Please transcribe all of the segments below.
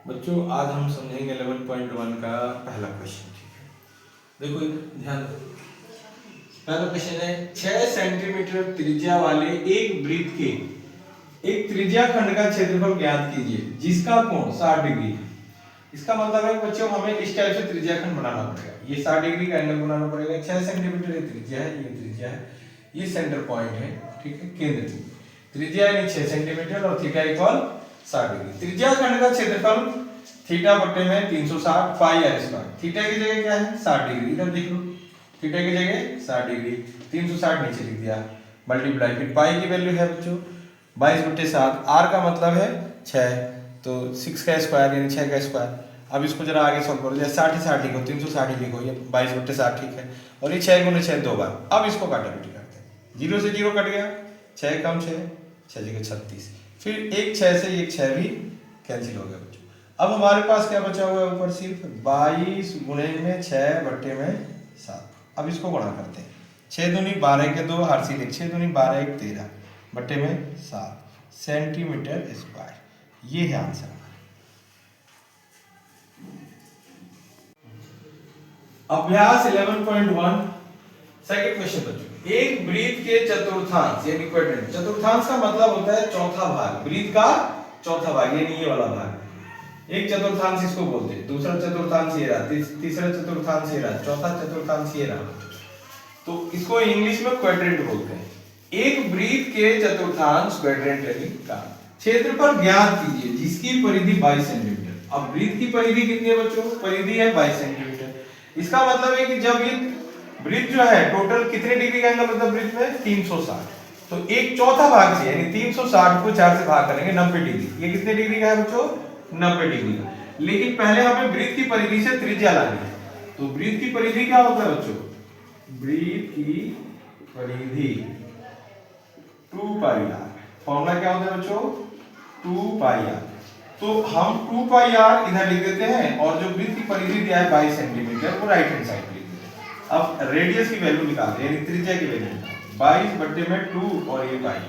बच्चों आज हम समझेंगे 11.1 का पहला क्वेश्चन। ठीक है, देखो ध्यान दो। पहला क्वेश्चन है 6 सेंटीमीटर त्रिज्या वाले एक वृत्त के एक त्रिज्या खंड का क्षेत्रफल ज्ञात कीजिए जिसका कोण 60 डिग्री है। इसका मतलब है बच्चों हमें इस टाइप से त्रिज्या खंड बनाना पड़ेगा। ये 60 डिग्री का एंगल बनाना पड़ेगा। 6 सेंटीमीटर ये त्रिज्या है, ये त्रिज्या है, ये सेंटर पॉइंट है। ठीक है, केंद्र त्रिज्या यानी 6 सेंटीमीटर और थीटा इक्वल 60 डिग्री। त्रिज्या खंड का क्षेत्रफल थीटा बटे में 360 पाई आर स्क्वायर। थीटा की जगह क्या है 60 डिग्री, इधर देख लो। थीटा की जगह 60 डिग्री, 360 नीचे लिख दिया, मल्टीप्लाई फिर पाई की वैल्यू है बच्चों 22/7। आर का मतलब है 6, तो 6 का स्क्वायर यानी 6 का स्क्वायर। अब इसको जरा आगे सॉल्व करो, जैसे 60 60 लिखो, 360 लिखो, ये 22/7 ठीक है। और ये 6 गुने 6 दो बार। अब इसको काटाकुटी करते हैं, 0 से 0 कट गया, 6 कम 6, 6 जगह 36, फिर एक 6 से एक 6 भी कैंसिल हो गया बच्चों। अब हमारे पास क्या बचा हुआ है ऊपर, सिर्फ 22 गुणे में 6 बट्टे में 7। अब इसको गुणा करते हैं, 6 दूनी 12 के 2 हर सीधे 6 दूनी 12 1 13 बट्टे में 7 सेंटीमीटर स्क्वायर। ये है आंसर। अभ्यास 11.1 सेकंड क्वेश्चन बच्चों। एक वृत्त के चतुर्थांश यानी क्वाड्रेंट, चतुर्थांश का मतलब होता है चौथा भाग, वृत्त का चौथा भाग यानी ये वाला भाग। एक चतुर्थांश इसको बोलते हैं, दूसरा चतुर्थांश ये रहा, तीसरा चतुर्थांश ये रहा, चौथा चतुर्थांश ये रहा, तो इसको इंग्लिश में क्वाड्रेंट बोलते हैं। एक वृत्त के चतुर्थांश क्वाड्रेंट यानी का क्षेत्रफल ज्ञात कीजिए जिसकी परिधि 22 सेंटीमीटर। अब वृत्त की परिधि कितनी है बच्चों, परिधि है 22 सेंटीमीटर। इसका मतलब है कि जब ये वृत्त जो है टोटल कितने डिग्री का एंगल होता है वृत्त में 360, तो एक चौथा भाग से यानी 360 को 4 से भाग करेंगे 90 डिग्री। ये कितने डिग्री का है बच्चों, 90 डिग्री का। लेकिन पहले हमें वृत्त की परिधि से त्रिज्या लानी है, तो वृत्त की परिधि क्या होता है बच्चों, वृत्त की परिधि 2 पाई आर। फॉर्मूला क्या होता है बच्चों, 2 पाई आर। तो हम 2 पाई आर इधर लिख देते हैं और जो वृत्त की परिधि दिया है 22 सेंटीमीटर वो राइट हैंड साइड लिख देते हैं। अब रेडियस की वैल्यू निकालते हैं यानी त्रिज्या की वैल्यू 22 बट्टे में 2 और ये पाई।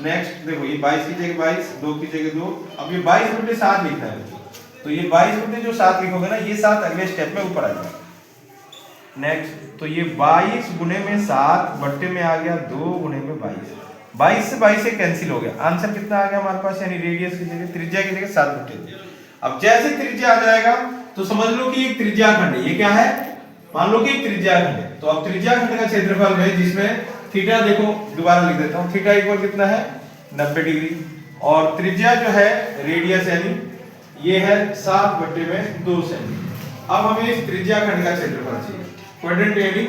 नेक्स्ट देखो ये 22 की जगह 22, 2 की जगह 2। अब ये 22 बट्टे 7 लिखना है बच्चों, तो ये 22 बट्टे जो 7 लिखोगे ना, ये 7 अगले स्टेप में ऊपर आ जाएगा। नेक्स्ट तो ये 22 गुने में 7 बट्टे में आ गया 2 गुने में 22, 22 से 22 से कैंसिल हो गया। आंसर कितना आ गया हमारे पास, यानी रेडियस की जगह त्रिज्या की जगह 7 बट्टे। अब जैसे त्रिज्या आ जाएगा तो समझ लो कि एक त्रिज्या खंड है। ये क्या है, मान लो कि एक त्रिज्या खंड है। तो अब त्रिज्या खंड का क्षेत्रफल है जिसमें थीटा देखो दोबारा लिख देता हूं, थीटा इक्वल कितना है 90 डिग्री, और त्रिज्या जो है रेडियस यानी ये है 7 बट्टे में 2 सेंटीमीटर। अब हमें इस त्रिज्या खंड का क्षेत्रफल चाहिए, क्वाड्रेंट यानी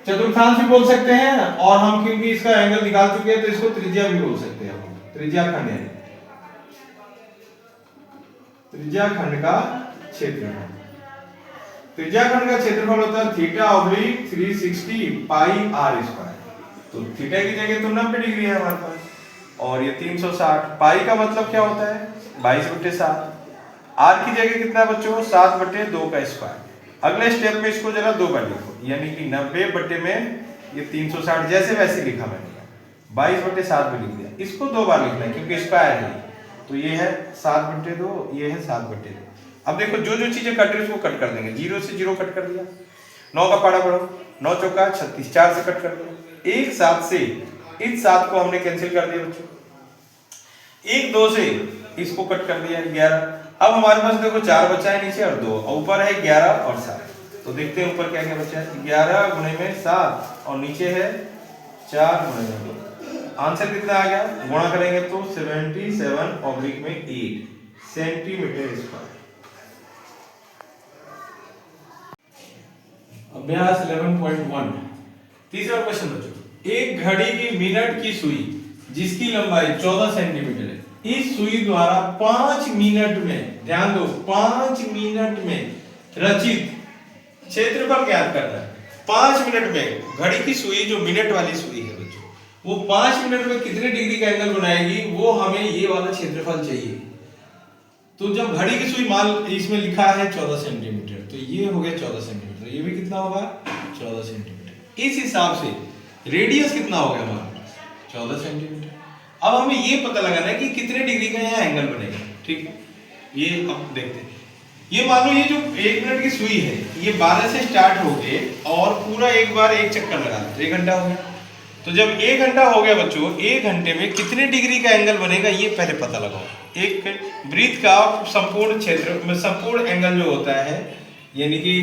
चतुर्थांश भी बोल सकते हैं, और हम क्योंकि इसका एंगल निकाल चुके हैं तो इसको त्रिज्या भी बोल सकते हैं। त्रिज्या खंड है, त्रिज्या खंड का क्षेत्रफल। त्रिज्या खंड का क्षेत्रफल होता है theta oblique 360 pi r square. तो थीटा की जगह तो 90 डिग्री है हमारे पास, और ये 360। पाई का मतलब क्या होता है 22/7। आर की जगह कितना बच्चों 7/2 का स्क्वायर। अगले स्टेप में इसको जरा 2 बार लिखो, यानी कि 90 बट्टे में ये 360 जैसे वैसे लिखा मैंने, 22/7 भी लिख दिया। इसको 2 बार लिखना है क्योंकि स्क्वायर है, तो ये है 7/2, ये है 7/2। अब देखो जो जो चीजें कट रही है उसको कट कर देंगे, 0 से 0 कट कर दिया, 9 का पाड़ा पढ़ो, 9 चौका 36, 4 से कट कर दिया, 1 7 से इस 7 को हमने कैंसिल कर दिया बच्चों, 1 2 से इसको कट कर दिया 11। अब हमारे पास देखो 4 बचा है नीचे और 2, ऊपर है 11 और 7। तो देखते हैं ऊपर क्या क्या बचा है, 11 गुणे में 7 और नीचे है 4 गुणे में 2। आंसर कितना आ गया, गुणा करेंगे तो 77/8 सेंटीमीटर स्क्वायर। अभ्यास 11.1 तीसरा क्वेश्चन बच्चों। एक घड़ी की मिनट की सुई जिसकी लंबाई 14 सेंटीमीटर है, इस सुई द्वारा 5 मिनट में, ध्यान दो 5 मिनट में रचित क्षेत्रफल ज्ञात करना है। 5 मिनट में घड़ी की सुई जो मिनट वाली सुई है बच्चों, वो 5 मिनट में कितने डिग्री का एंगल बनाएगी, वो हमें ये वाला क्षेत्रफल चाहिए। तो जब घड़ी की सुई मान इसमें लिखा है 14 सेंटीमीटर, तो ये हो गया 14 सेंटीमीटर, ये भी कितना होगा 14 सेंटीमीटर। इस हिसाब से रेडियस कितना हो गया हमारे पास 14 सेंटीमीटर। अब हमें ये पता लगाना है कि कितने डिग्री का यहाँ एंगल बनेगा। ठीक है, ये अब देखते हैं, ये मान लो ये जो 1 मिनट की सुई है ये 12 से स्टार्ट हो गए और पूरा एक बार एक चक्कर लगा तो 1 घंटा हो गया। तो जब 1 घंटा हो गया बच्चों, 1 घंटे में कितने डिग्री का एंगल बनेगा ये पहले पता लगाओ। एक ब्रीथ का संपूर्ण क्षेत्र में संपूर्ण एंगल जो होता है, यानी कि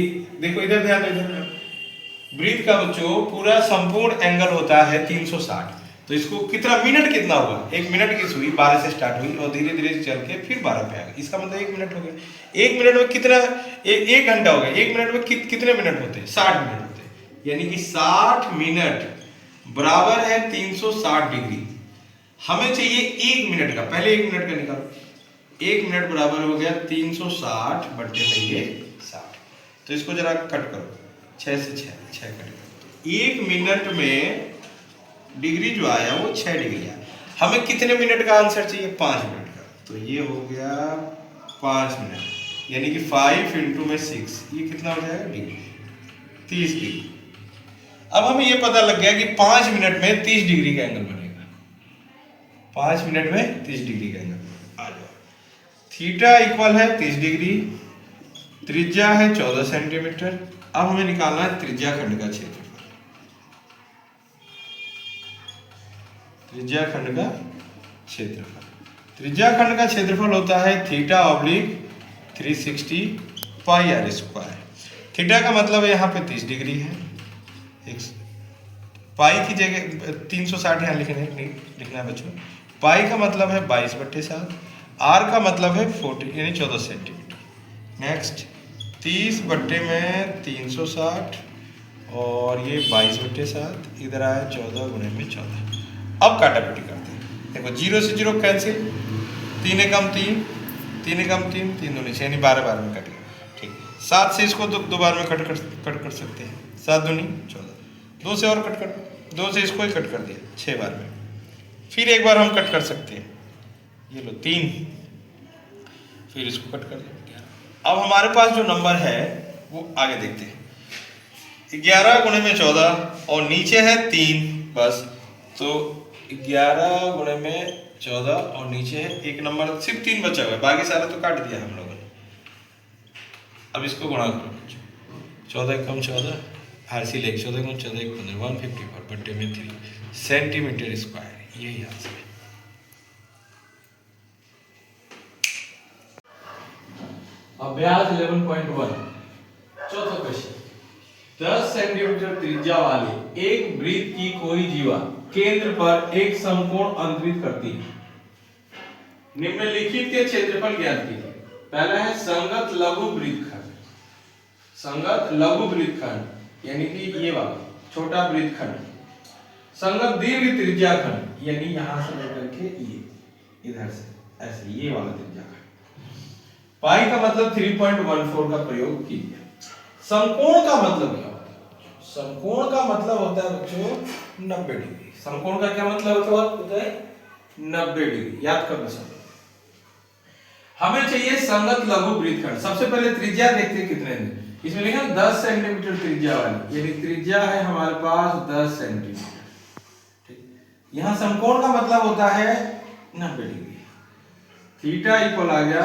देखो इधर ध्यान दो, इधर ब्रीथ का बच्चों पूरा संपूर्ण एंगल होता है 360। तो इसको कितना मिनट कितना हुआ, 1 मिनट की सुई 12 से स्टार्ट हुई और धीरे धीरे चल के फिर 12 पे आ गई, इसका मतलब 1 मिनट हो गया। 1 मिनट में कितना, 1 घंटा हो गया, 1 मिनट में कितने मिनट होते हैं, 60 मिनट होते हैं, यानी कि 60 मिनट बराबर है 360 डिग्री। हमें चाहिए 1 मिनट का, पहले 1 मिनट का निकालो, 1 मिनट बराबर हो गया 360 बटे में ये 60। तो इसको जरा कट करो, 6 से 6 कट करो। 1 मिनट में डिग्री जो आया वो 6 डिग्री आया। हमें कितने मिनट का आंसर चाहिए, 5 मिनट का। तो ये हो गया 5 मिनट, यानी कि 5 इंटू में 6, ये कितना हो जाएगा डिग्री, 30 डिग्री। अब हमें ये पता लग गया कि 5 मिनट में 30 डिग्री का एंगल बनेगा। 5 मिनट में 30 डिग्री का एंगल आ जाओ। थीटा इक्वल है 30 डिग्री, त्रिज्या है 14 सेंटीमीटर। अब हमें निकालना है त्रिज्या खंड का क्षेत्रफल। त्रिज्या खंड का क्षेत्रफल, त्रिज्या खंड का क्षेत्रफल होता है theta oblique 360 pi r square. Theta का मतलब है यहाँ पे 30 डिग्री है, पाई की जगह 360 यहाँ लिखना है बच्चों। पाई का मतलब है 22/7, आर का मतलब है 40 यानी 14 सेंटीमीटर। नेक्स्ट 30 बट्टे में 360 और ये 22/7, इधर आया 14 गुणे में 14। अब काटापीटी करते हैं, देखो 0 से 0 कैंसिल, 3 एकम 3, 3 एकम 3, 3 दूनी 6 यानी 12 बार में कट गया। ठीक, 7 से इसको दो बार में कट कर सकते हैं, 7 दूनी 14, 2 से और कट कर, 2 से इसको ही कट कर दिया 6 बार में। फिर एक बार हम कट कर सकते हैं, ये लो 3, फिर इसको कट कर दिया। अब हमारे पास जो नंबर है वो आगे देखते हैं, 11 गुणे में 14 और नीचे है 3 बस। तो 11 गुणे में 14 और नीचे है एक नंबर, सिर्फ 3 बचा हुआ है, बाकी सारा तो काट दिया हम लोगों ने। अब इसको गुणा करो, 14 एकम 14, हासिल 14 गुण 14 1 15, 154 बट्टे में 3 सेंटीमीटर स्क्वायर, यही आंसर है। अभ्यास 11.1 चौथा क्वेश्चन, 10 सेंटीमीटर त्रिज्या वाले एक वृत्त की कोई जीवा केंद्र पर एक समकोण अंतरित करती है। निम्नलिखित के क्षेत्रफल ज्ञात कीजिए। पहला है संगत लघु वृत्तखंड, संगत लघु वृत्तखंड यानी कि ये वाला छोटा वृत्तखंड, संगत दीर्घ त्रिज्या खंड यानी यहां से लेकर के ये इधर से ऐसे ये वाला त्रिज्या खंड। पाई का मतलब 3.14 का प्रयोग कीजिए। समकोण का मतलब क्या होता है, समकोण का मतलब होता है बच्चों 90 डिग्री। समकोण का क्या मतलब होता है 90 डिग्री, याद करना सब। हमें चाहिए संगत लघु वृत्तखंड। सबसे पहले त्रिज्या देखते हैं कितने हैं, इसमें लिखा 10 सेंटीमीटर त्रिज्या वाली, यानी त्रिज्या है हमारे पास 10 सेंटीमीटर। ठीक, यहां समकोण का मतलब होता है 90 डिग्री। थीटा इक्वल आ गया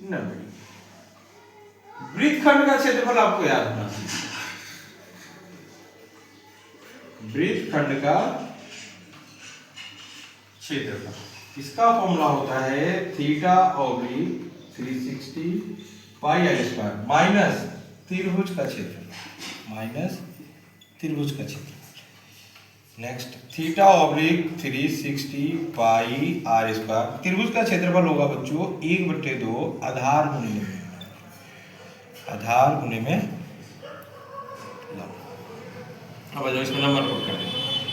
90 डिग्री। वृत्तखंड का क्षेत्रफल आपको याद होना चाहिए। वृत्तखंड का क्षेत्रफल, इसका फॉर्मूला होता है theta oblique 360 pi r square minus त्रिभुज का क्षेत्रफल, माइनस त्रिभुज का क्षेत्रफल। Next theta oblique 360 pi r square, त्रिभुज का क्षेत्रफल होगा बच्चों 1/2 आधार गुणे में, आधार गुणे में लंब। अब इसमें नंबर पुट कर दें।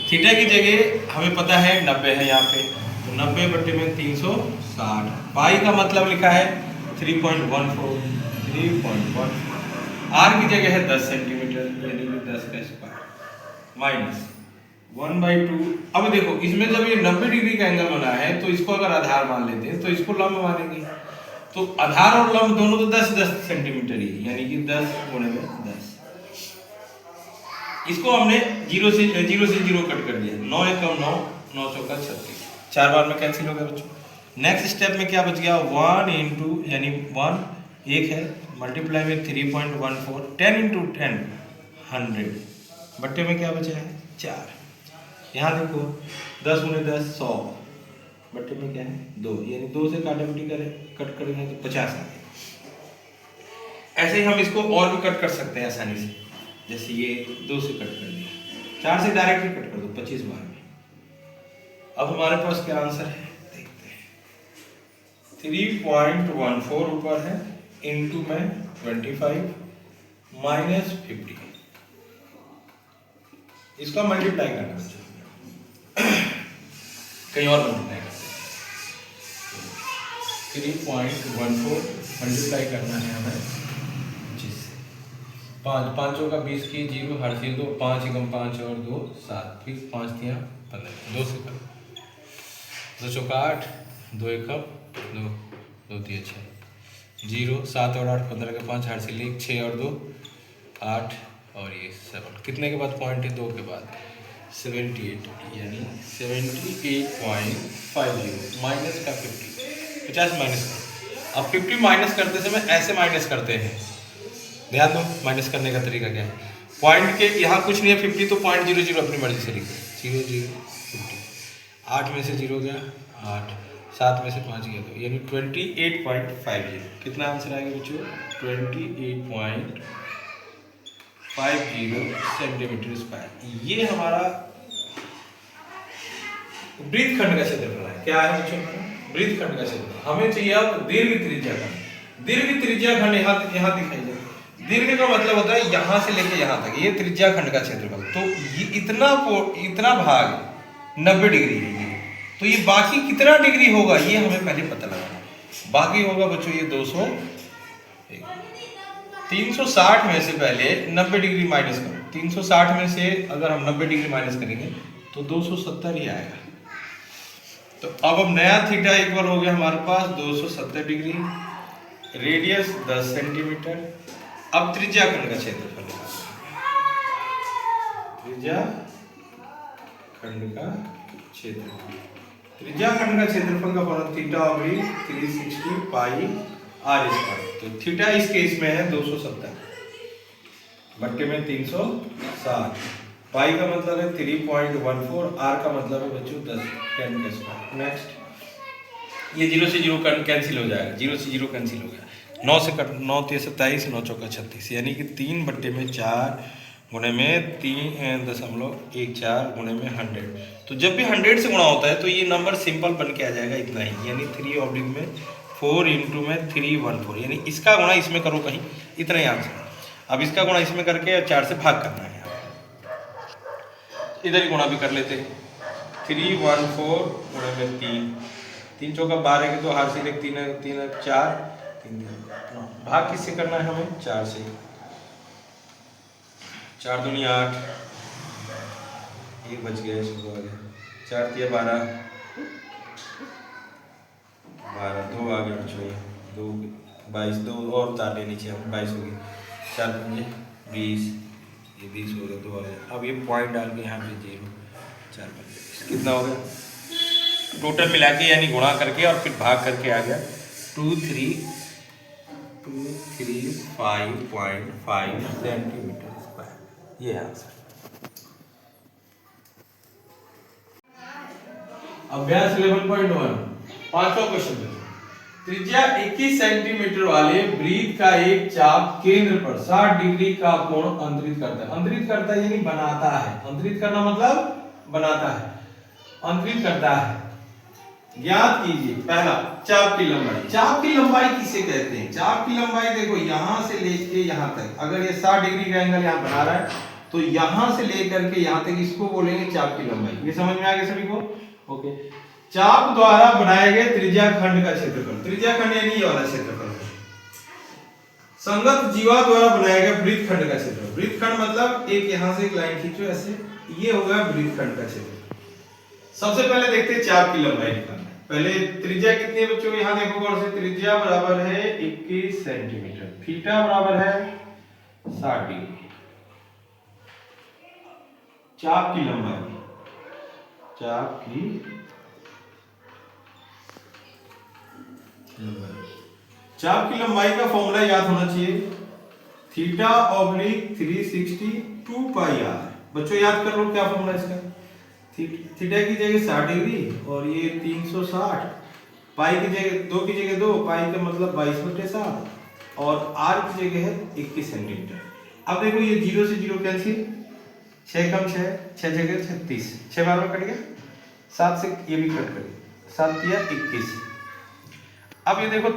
थीटा की जगह हमें पता है 90 है यहाँ पे, तो 90 बटे में 360। पाई का मतलब लिखा है 3.14, 3.14। आर की जगह है 10 सेंटीमीटर यानी कि 10 का स्क्वायर माइनस 1/2। अब देखो इसमें जब ये 90 डिग्री का एंगल बना है तो इसको अगर आधार मान लेते हैं तो इसको लंब मानेंगे, तो आधार और लंब दोनों तो 10-10 सेंटीमीटर ही, यानी कि 10 गुणे में 10। इसको हमने 0 से 0 कट कर दिया, 9 एकम 9, 9 चौका 36, 4 बार में कैंसिल हो गया बच्चों। नेक्स्ट स्टेप में क्या बच गया, 1 इंटू यानी 1 1 है, मल्टीप्लाई में 3.14, 10 इंटू 10 100, बट्टे में क्या बचा है 4। यहाँ देखो 10 गुणे 10 100, बट्टे में क्या है 2, यानी 2 से काटाकुटी करें, कट करेंगे तो 50 आ गया। ऐसे ही हम इसको और भी कट कर सकते हैं आसानी से, जैसे ये 2 से कट कर दिया, 4 से डायरेक्ट ही कट कर दो 25 बार में। अब हमारे पास क्या आंसर है देखते हैं, 3.14 ऊपर है, इंटू में 25 माइनस 50, इसका मल्टीप्लाई करना चाहिए, कहीं और मल्टीप्लाई करते हैं। 3.14 मल्टीप्लाई करना है हमें 25 से, 5 5 का 20 की 0 हर चीज 2, 5 एकम 5 और 2 7, फिर 5 दिया 15, 2 से कर 2 चौका 8, 2 एकम 2 2 दिया 6, 0 7 और 8 15 के 5 हर से 1, 6 और 2 8 और ये 7, कितने के बाद पॉइंट है 2 के बाद 78, यानी 78.50 माइनस का 50 माइनस का। अब 50 माइनस करते समय ऐसे माइनस करते हैं, ध्यान दो माइनस करने का तरीका क्या है। पॉइंट के यहाँ कुछ नहीं है 50, तो पॉइंट 0 0 अपनी मर्जी से लिखो, 0 0 50, 8 में से 0 गया 8, 7 में से 5 गया 2, यानी 28.50। कितना आंसर आएगा बच्चों, 28.50 सेंटीमीटर स्क्वायर। ये हमारा वृत्तखंड का क्षेत्रफल है। क्या है बच्चों, वृत्तखंड का क्षेत्रफल। हमें चाहिए अब दीर्घ त्रिज्या खंड। दीर्घ त्रिज्या खंड यहाँ दिखाई दे, दीर्घ का मतलब होता है यहाँ से लेके यहाँ तक, ये त्रिज्या खंड का क्षेत्रफल। तो ये इतना भाग 90 डिग्री है ये, तो ये बाकी कितना डिग्री होगा ये हमें पहले पता लगाना। बाकी होगा बच्चों ये 200, 360 में से पहले 90 डिग्री माइनस करो, 360 में से अगर हम 90 डिग्री माइनस करेंगे तो 270 ही आएगा। तो अब नया थीटा इक्वल हो गया हमारे पास 270 डिग्री, रेडियस 10 सेंटीमीटर। अब त्रिज्या खंड का क्षेत्रफल, त्रिज्या खंड का क्षेत्रफल, त्रिज्या खंड का क्षेत्रफल का फॉर्मूला थीटा बराबर 360 पाई आर स्क्वायर। तो थीटा इस केस में है 270 बट्टे में 360, पाई का मतलब है 3.14, आर का मतलब है बच्चों 10 का स्क्वायर। नेक्स्ट ये 0 से 0 कैंसिल हो जाएगा, 0 से 0 कैंसिल हो गया, 9 से 9 3 27, 9 चौका 36, यानी कि 3 बट्टे में 4 गुणे में 3.14 गुणे में 100। तो जब भी 100 से गुणा होता है तो ये नंबर सिंपल बन के आ जाएगा इतना ही, यानी 3 में 4 इंटू में 314, यानी इसका गुणा इसमें करो कहीं, इतना ही आंसर। अब इसका गुणा इसमें करके 4 से भाग करना है, इधर ही गुणा भी कर लेते हैं। 314 गुणे में 3, 3 चौका 12 के तो हर से 1 3 3 4 3 भाग किससे करना है हमें 4 से, 4 दूनी 8, ये बच गया, इसको 4 दिया 12 12, 2 आ गया बच्चों, 2 22, 2 और उतार ले नीचे, हम 22 हो गई, 4 पंजे 20, ये 20 हो गया, 2 आ गया। अब ये पॉइंट डाल के यहाँ पे 0, 4 पंजे 20, कितना हो गया टोटल मिला के, यानी गुणा करके और फिर भाग करके आ गया 235.5 सेंटीमीटर स्क्वायर। ये आंसर। अभ्यास 11.1 पांचवा क्वेश्चन। त्रिज्या 21 सेंटीमीटर वाले वृत्त का एक चाप केंद्र पर 60 डिग्री का कोण अंतरित करता है। अंतरित करता है यानी बनाता है, अंतरित करना मतलब बनाता है, अंतरित करता है। ज्ञात कीजिए पहला चाप की लंबाई। चाप की लंबाई किसे कहते हैं, चाप की लंबाई देखो यहां से लेके यहां तक, अगर ये 60 डिग्री का एंगल यहां बना रहा है तो यहां से लेकर के यहां तक इसको बोलेंगे चाप की लंबाई। ये समझ में आ गया सभी को, ओके। चाप द्वारा बनाए गए त्रिज्या खंड का क्षेत्रफल, त्रिज्या खंड यानी ये वाला क्षेत्रफल है। संगत जीवा द्वारा बनाए गए वृत्तखंड का क्षेत्रफल, वृत्तखंड मतलब एक यहां से एक लाइन खींचो ऐसे, ये हो गया वृत्तखंड का क्षेत्रफल। सबसे पहले देखते हैं चाप की लंबाई निकालना। पहले त्रिज्या कितनी है बच्चों, यहां देखो गौर से, त्रिज्या बराबर है 21 सेंटीमीटर, थीटा बराबर है 60 डिग्री। चाप की लंबाई, चाप की चाप की लंबाई का फॉर्मूला याद होना चाहिए, थीटा ऑब्लिक 360 2 पाई आर। बच्चों याद कर लो क्या फॉर्मूला इसका, थीटा की जगह 60 डिग्री और ये 360, पाई की जगह 2 की जगह 2, पाई का मतलब 22/7 और आर की जगह है 21 सेंटीमीटर। अब देखो ये 0 से 0 कैंसिल, 6 कम 6, 6 जगह 36, 6 बार में कट गया, 7 से ये भी कट गया, 7 दिया 21। अब ये देखो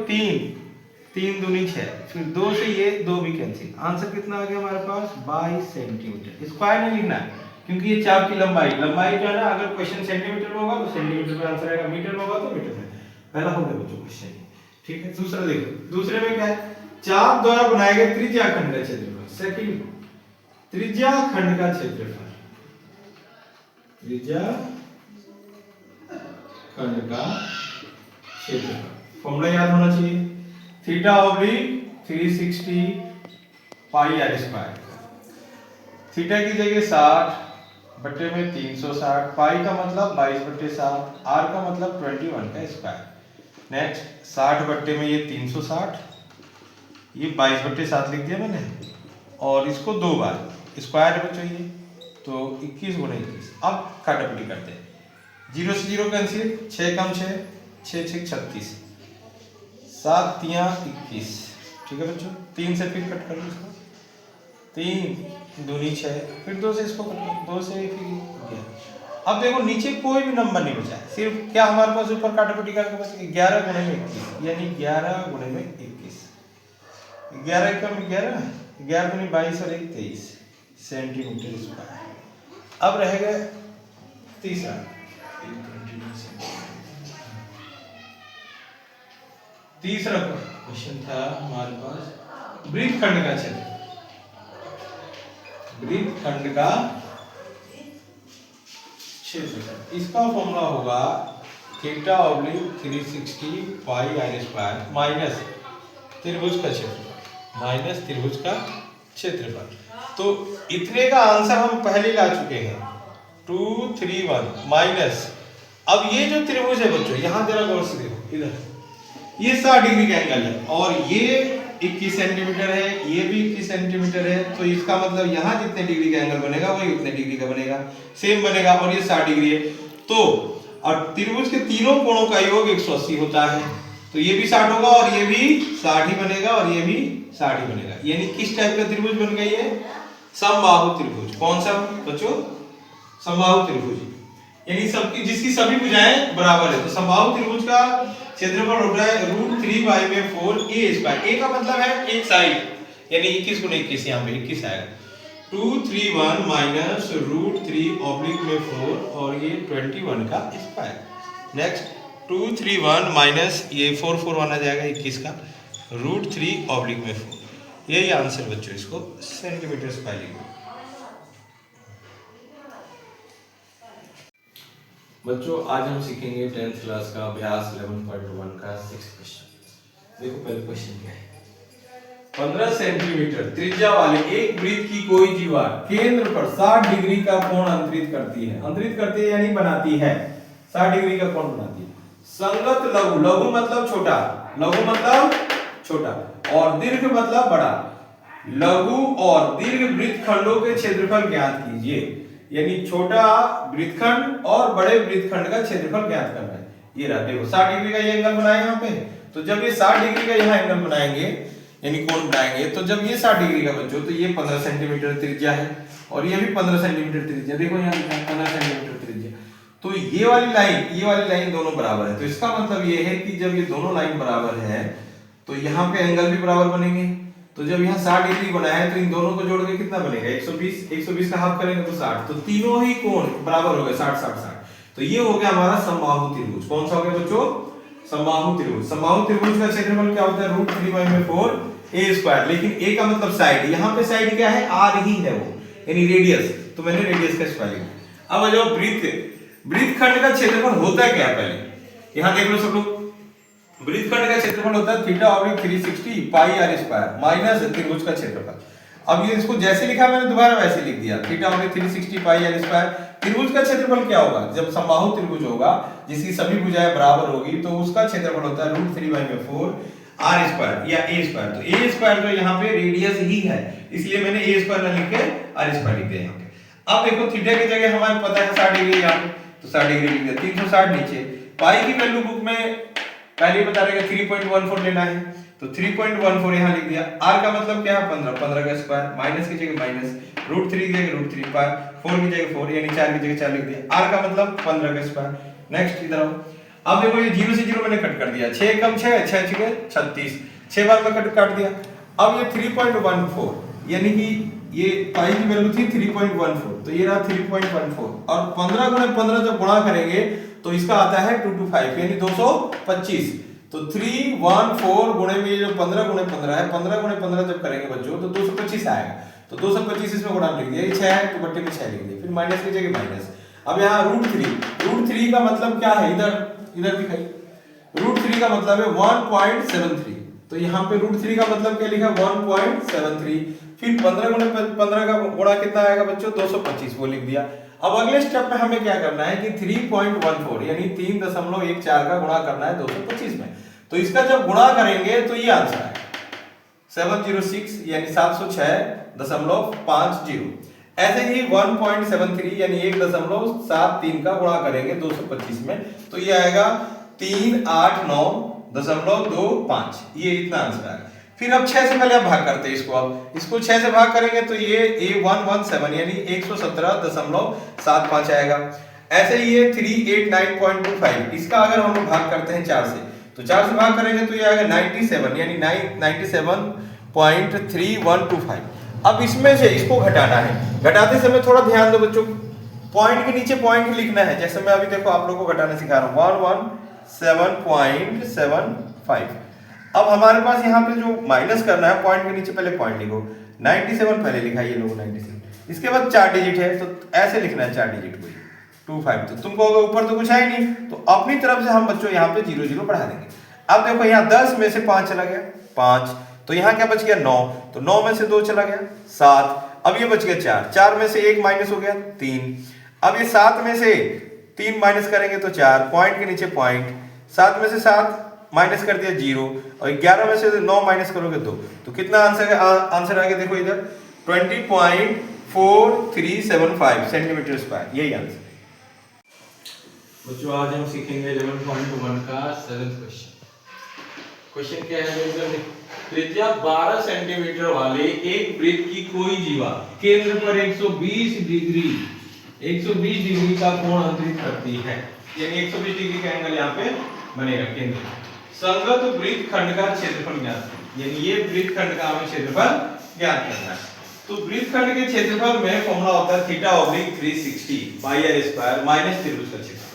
3 दूनी 6, फिर 2 से ये 2 भी कैंसिल, आंसर कितना आ गया हमारे पास 22 सेंटीमीटर। स्क्वायर नहीं लिखना है क्योंकि ये चाप की लंबाई जो है ना, अगर क्वेश्चन सेंटीमीटर में होगा तो सेंटीमीटर में आंसर आएगा, मीटर में होगा तो मीटर में। पहला हो गया बच्चों क्वेश्चन, ठीक है। दूसरा देखो, दूसरे में क्या है, चाप द्वारा बनाए गए त्रिज्या खंड का क्षेत्रफल। सेकंड, त्रिज्या खंड का क्षेत्रफल, त्रिज्या खंड का क्षेत्रफल फॉर्मूला याद होना चाहिए, theta oblique 360 pi r square. Theta की जगह 60 बटे में 360, पाई का मतलब 22/7, आर का मतलब 21 का स्क्वायर। नेक्स्ट 60 बटे में ये 360, ये 22/7 लिख दिया मैंने, और इसको 2 बार स्क्वायर में चाहिए तो 21 गुना 21। अब काटापटी करते हैं, 0 से 0 कैंसिल, 6 कम 6, 6 6 36, 7 तिया 21, ठीक है बच्चों। 3 से फिर कट कर लो इसको, 3 दूनी 6, फिर 2 से इसको कट लो, 2 से फिर गया। अब देखो नीचे कोई भी नंबर नहीं बचा, सिर्फ क्या हमारे पास ऊपर काटापटी करके बस 11 गुणे में 21, यानी 11 गुणे में 21, 11 कम 11, 11 दूनी 22 और 1 23 सेंटीमीटर स्क्वायर। अब रहेगा तीसरा, तीसरा क्वेश्चन था हमारे पास वृत्तखंड का क्षेत्र, वृत्तखंड का क्षेत्रफल। इसका फॉर्मूला होगा theta oblique 360 pi r square minus त्रिभुज का क्षेत्रफल, माइनस त्रिभुज का क्षेत्रफल। तो इतने का आंसर हम पहले ला चुके हैं, 2 3 1 माइनस। अब ये जो त्रिभुज है बच्चों, यहां जरा गौर से देखो, इधर ये 60 डिग्री का एंगल है और ये 21 सेंटीमीटर है, ये भी 21 सेंटीमीटर है, तो इसका मतलब यहाँ जितने डिग्री का एंगल बनेगा वही उतने डिग्री का बनेगा, सेम बनेगा, और ये 60 डिग्री है। तो और त्रिभुज के तीनों कोणों का योग 180 होता है, तो ये भी 60 होगा और ये भी 60 ही बनेगा और ये भी 60 ही बनेगा। यानी किस टाइप का त्रिभुज बन गई है, समबाहु त्रिभुज। कौन सा बच्चों, समबाहु त्रिभुज, यानी सबकी जिसकी सभी भुजाएं बराबर है। तो समबाहु त्रिभुज का क्षेत्रफल होता है √3/4 a स्क्वायर। a का मतलब है एक साइड, यानी 21 गुना 21, यहाँ पे 21 आएगा। 231 माइनस √3/4 और ये 21 का स्क्वायर। नेक्स्ट 231 माइनस ये 4 4 आ जाएगा 21 का, √3/4। यही आंसर बच्चों, इसको सेंटीमीटर स्क्वायर लिखो। बच्चों आज हम सीखेंगे 10th क्लास का अभ्यास 11.1 का 6th क्वेश्चन। देखो पहले क्वेश्चन क्या है, 15 सेंटीमीटर त्रिज्या वाले एक वृत्त की कोई दीवार केंद्र पर 60 डिग्री का कोण अंतरित करती है। अंतरित करती है यानी बनाती है, 60 डिग्री का कोण बनाती है। संगत लघु, लघु मतलब छोटा, लघु मतलब छोटा, और दीर्घ मतलब बड़ा, लघु और दीर्घ वृत्तखंडों के क्षेत्रफल ज्ञात कीजिए। यानी छोटा वृत्तखंड और बड़े वृत्तखंड का क्षेत्रफल ज्ञात करना है। ये रहा देखो 60 डिग्री का ये एंगल बनाए यहाँ पे, तो जब ये 60 डिग्री का यहाँ एंगल बनाएंगे यानी कोण बनाएंगे, तो जब ये 60 डिग्री का बच्चों, तो ये 15 सेंटीमीटर त्रिज्या है और ये भी 15 सेंटीमीटर त्रिज्या, देखो यहाँ 15 सेंटीमीटर त्रिज्या। तो ये वाली लाइन दोनों बराबर है, तो इसका मतलब ये है कि जब ये दोनों लाइन बराबर है तो यहाँ पे एंगल भी बराबर बनेंगे। तो जब यहाँ 60 डिग्री बनाया है तो इन दोनों को जोड़ के कितना बनेगा 120, 120 का हाफ करेंगे तो 60, तो तीनों ही कोण बराबर हो गए 60 60 60। तो ये हो गया हमारा समबाहु त्रिभुज। कौन सा हो गया बच्चों, समबाहु त्रिभुज। समबाहु त्रिभुज का क्षेत्रफल क्या होता है √3/4 a स्क्वायर, लेकिन a का मतलब साइड, यहाँ पे साइड क्या है r ही है वो, यानी रेडियस, तो मैंने रेडियस का स्क्वायर लिखा। अब जो वृत्तखंड का क्षेत्रफल होता है क्या, पहले यहाँ देख लो सब लोग, वृत्तखंड का क्षेत्रफल होता है theta oblique 360 pi r square minus त्रिभुज का क्षेत्रफल। अब ये इसको जैसे लिखा मैंने दोबारा वैसे लिख दिया, theta oblique 360 pi r square त्रिभुज का क्षेत्रफल क्या होगा? जब समबाहु त्रिभुज होगा जिसकी सभी भुजाएं बराबर होगी तो उसका क्षेत्रफल होता है √3/4 r स्क्वायर या a स्क्वायर। तो a स्क्वायर तो यहाँ पे रेडियस ही है, इसलिए मैंने a स्क्वायर ना लिख के r स्क्वायर लिख दिया यहाँ पे। अब देखो थीटा की जगह हमारे पता है 60 डिग्री यहाँ पे, तो 60 डिग्री लिख दिया। 360 नीचे। पाई की वैल्यू बुक में पहले बता रहे 3.14 लेना है, तो 3.14 यहाँ लिख दिया। r का मतलब क्या है? 15, 15 का स्क्वायर, माइनस की जगह माइनस, √3 की जगह √3 पाई, 4 की जगह 4 यानी 4 की जगह 4 लिख दिया। r का मतलब 15 का स्क्वायर। नेक्स्ट इधर आओ। अब देखो ये 0 से 0 मैंने कट कर दिया, 6 कम 6, 6 6 36, 6 बार में कट काट दिया। अब ये 3.14 यानी कि ये पाई की वैल्यू थी 3.14, तो ये रहा 3.14 और 15 गुणे 15 जब गुणा करेंगे तो इसका आता है 225 यानी 225। तो 314 गुणे में ये जो 15 गुणे 15 है, 15 गुणे 15 जब करेंगे बच्चों तो 225 आएगा। तो 225 इसमें गुणा लिख दिया, ये 6 है तो बट्टे में 6 लिख दिया, फिर माइनस की जगह माइनस। अब यहाँ √3 का मतलब क्या है? इधर दिखाई, √3 का मतलब है 1.73, तो यहाँ पे √3 का मतलब क्या लिखा? 1.73। फिर 15 गुणे 15 का गुणा कितना आएगा बच्चों? 225, वो लिख दिया। अब अगले स्टेप में हमें क्या करना है कि 3.14 यानी 3.14 का गुणा करना है 225 में। तो इसका जब गुणा करेंगे तो ये आंसर आएगा 706 यानी 706.50। ऐसे ही 1.73 यानी 1.73 का गुणा करेंगे 225 में तो ये आएगा 389.25, ये इतना आंसर आएगा। फिर अब 6 से पहले आप भाग करते हैं इसको, अब इसको 6 से भाग करेंगे तो ये 117 यानी 117.75 आएगा। ऐसे ही ये 389.25, इसका अगर हम भाग करते हैं 4 से, तो 4 से भाग करेंगे तो ये आएगा 97 यानी 97.3125। अब इसमें से इसको घटाना है, घटाते समय थोड़ा ध्यान दो बच्चों, पॉइंट के नीचे पॉइंट लिखना है। जैसे मैं अभी देखो आप लोगों को घटाना सिखा रहा हूं, 117.75। अब हमारे पास यहाँ पे जो माइनस करना है, पॉइंट के नीचे पहले पॉइंट लिखो, 97 पहले लिखा ये लोगो 97, इसके बाद 4 डिजिट है तो ऐसे लिखना है 4 डिजिट को 25। तो तुमको ऊपर तो कुछ है ही नहीं, तो अपनी तरफ से हम बच्चों यहाँ पे 0 0 बढ़ा देंगे। अब देखो यहाँ 10 में से 5 चला गया 5, तो यहाँ क्या बच गया 9, तो 9 में से 2 चला गया 7, अब ये बच गया 4, 4 में से 1 माइनस हो गया 3, अब ये 7 में से 3 माइनस करेंगे तो 4, पॉइंट के नीचे पॉइंट, 7 में से 7 माइनस कर दिया 0 और 11 में से 9 माइनस करोगे 2, तो कितना आंसर आ गया? देखो इधर 20.4375 सेंटीमीटर स्क्वायर, यही आंसर। बच्चों आज हम सीखेंगे 11.1 का 7th क्वेश्चन। क्वेश्चन क्या है? त्रिज्या 12 सेंटीमीटर वाले एक वृत्त की कोई जीवा केंद्र पर 120 डिग्री का कोण अंतरित करती है, यानी 120 डिग्री का एंगल यहाँ पे बनेगा केंद्र। संगत वृत्त खंड का क्षेत्रफल ज्ञात है, यानी ये वृत्त खंड का हमें क्षेत्रफल ज्ञात करना है। तो वृत्त खंड के क्षेत्रफल में फॉर्मूला होता है θ/360/r² माइनस त्रिभुज का क्षेत्रफल।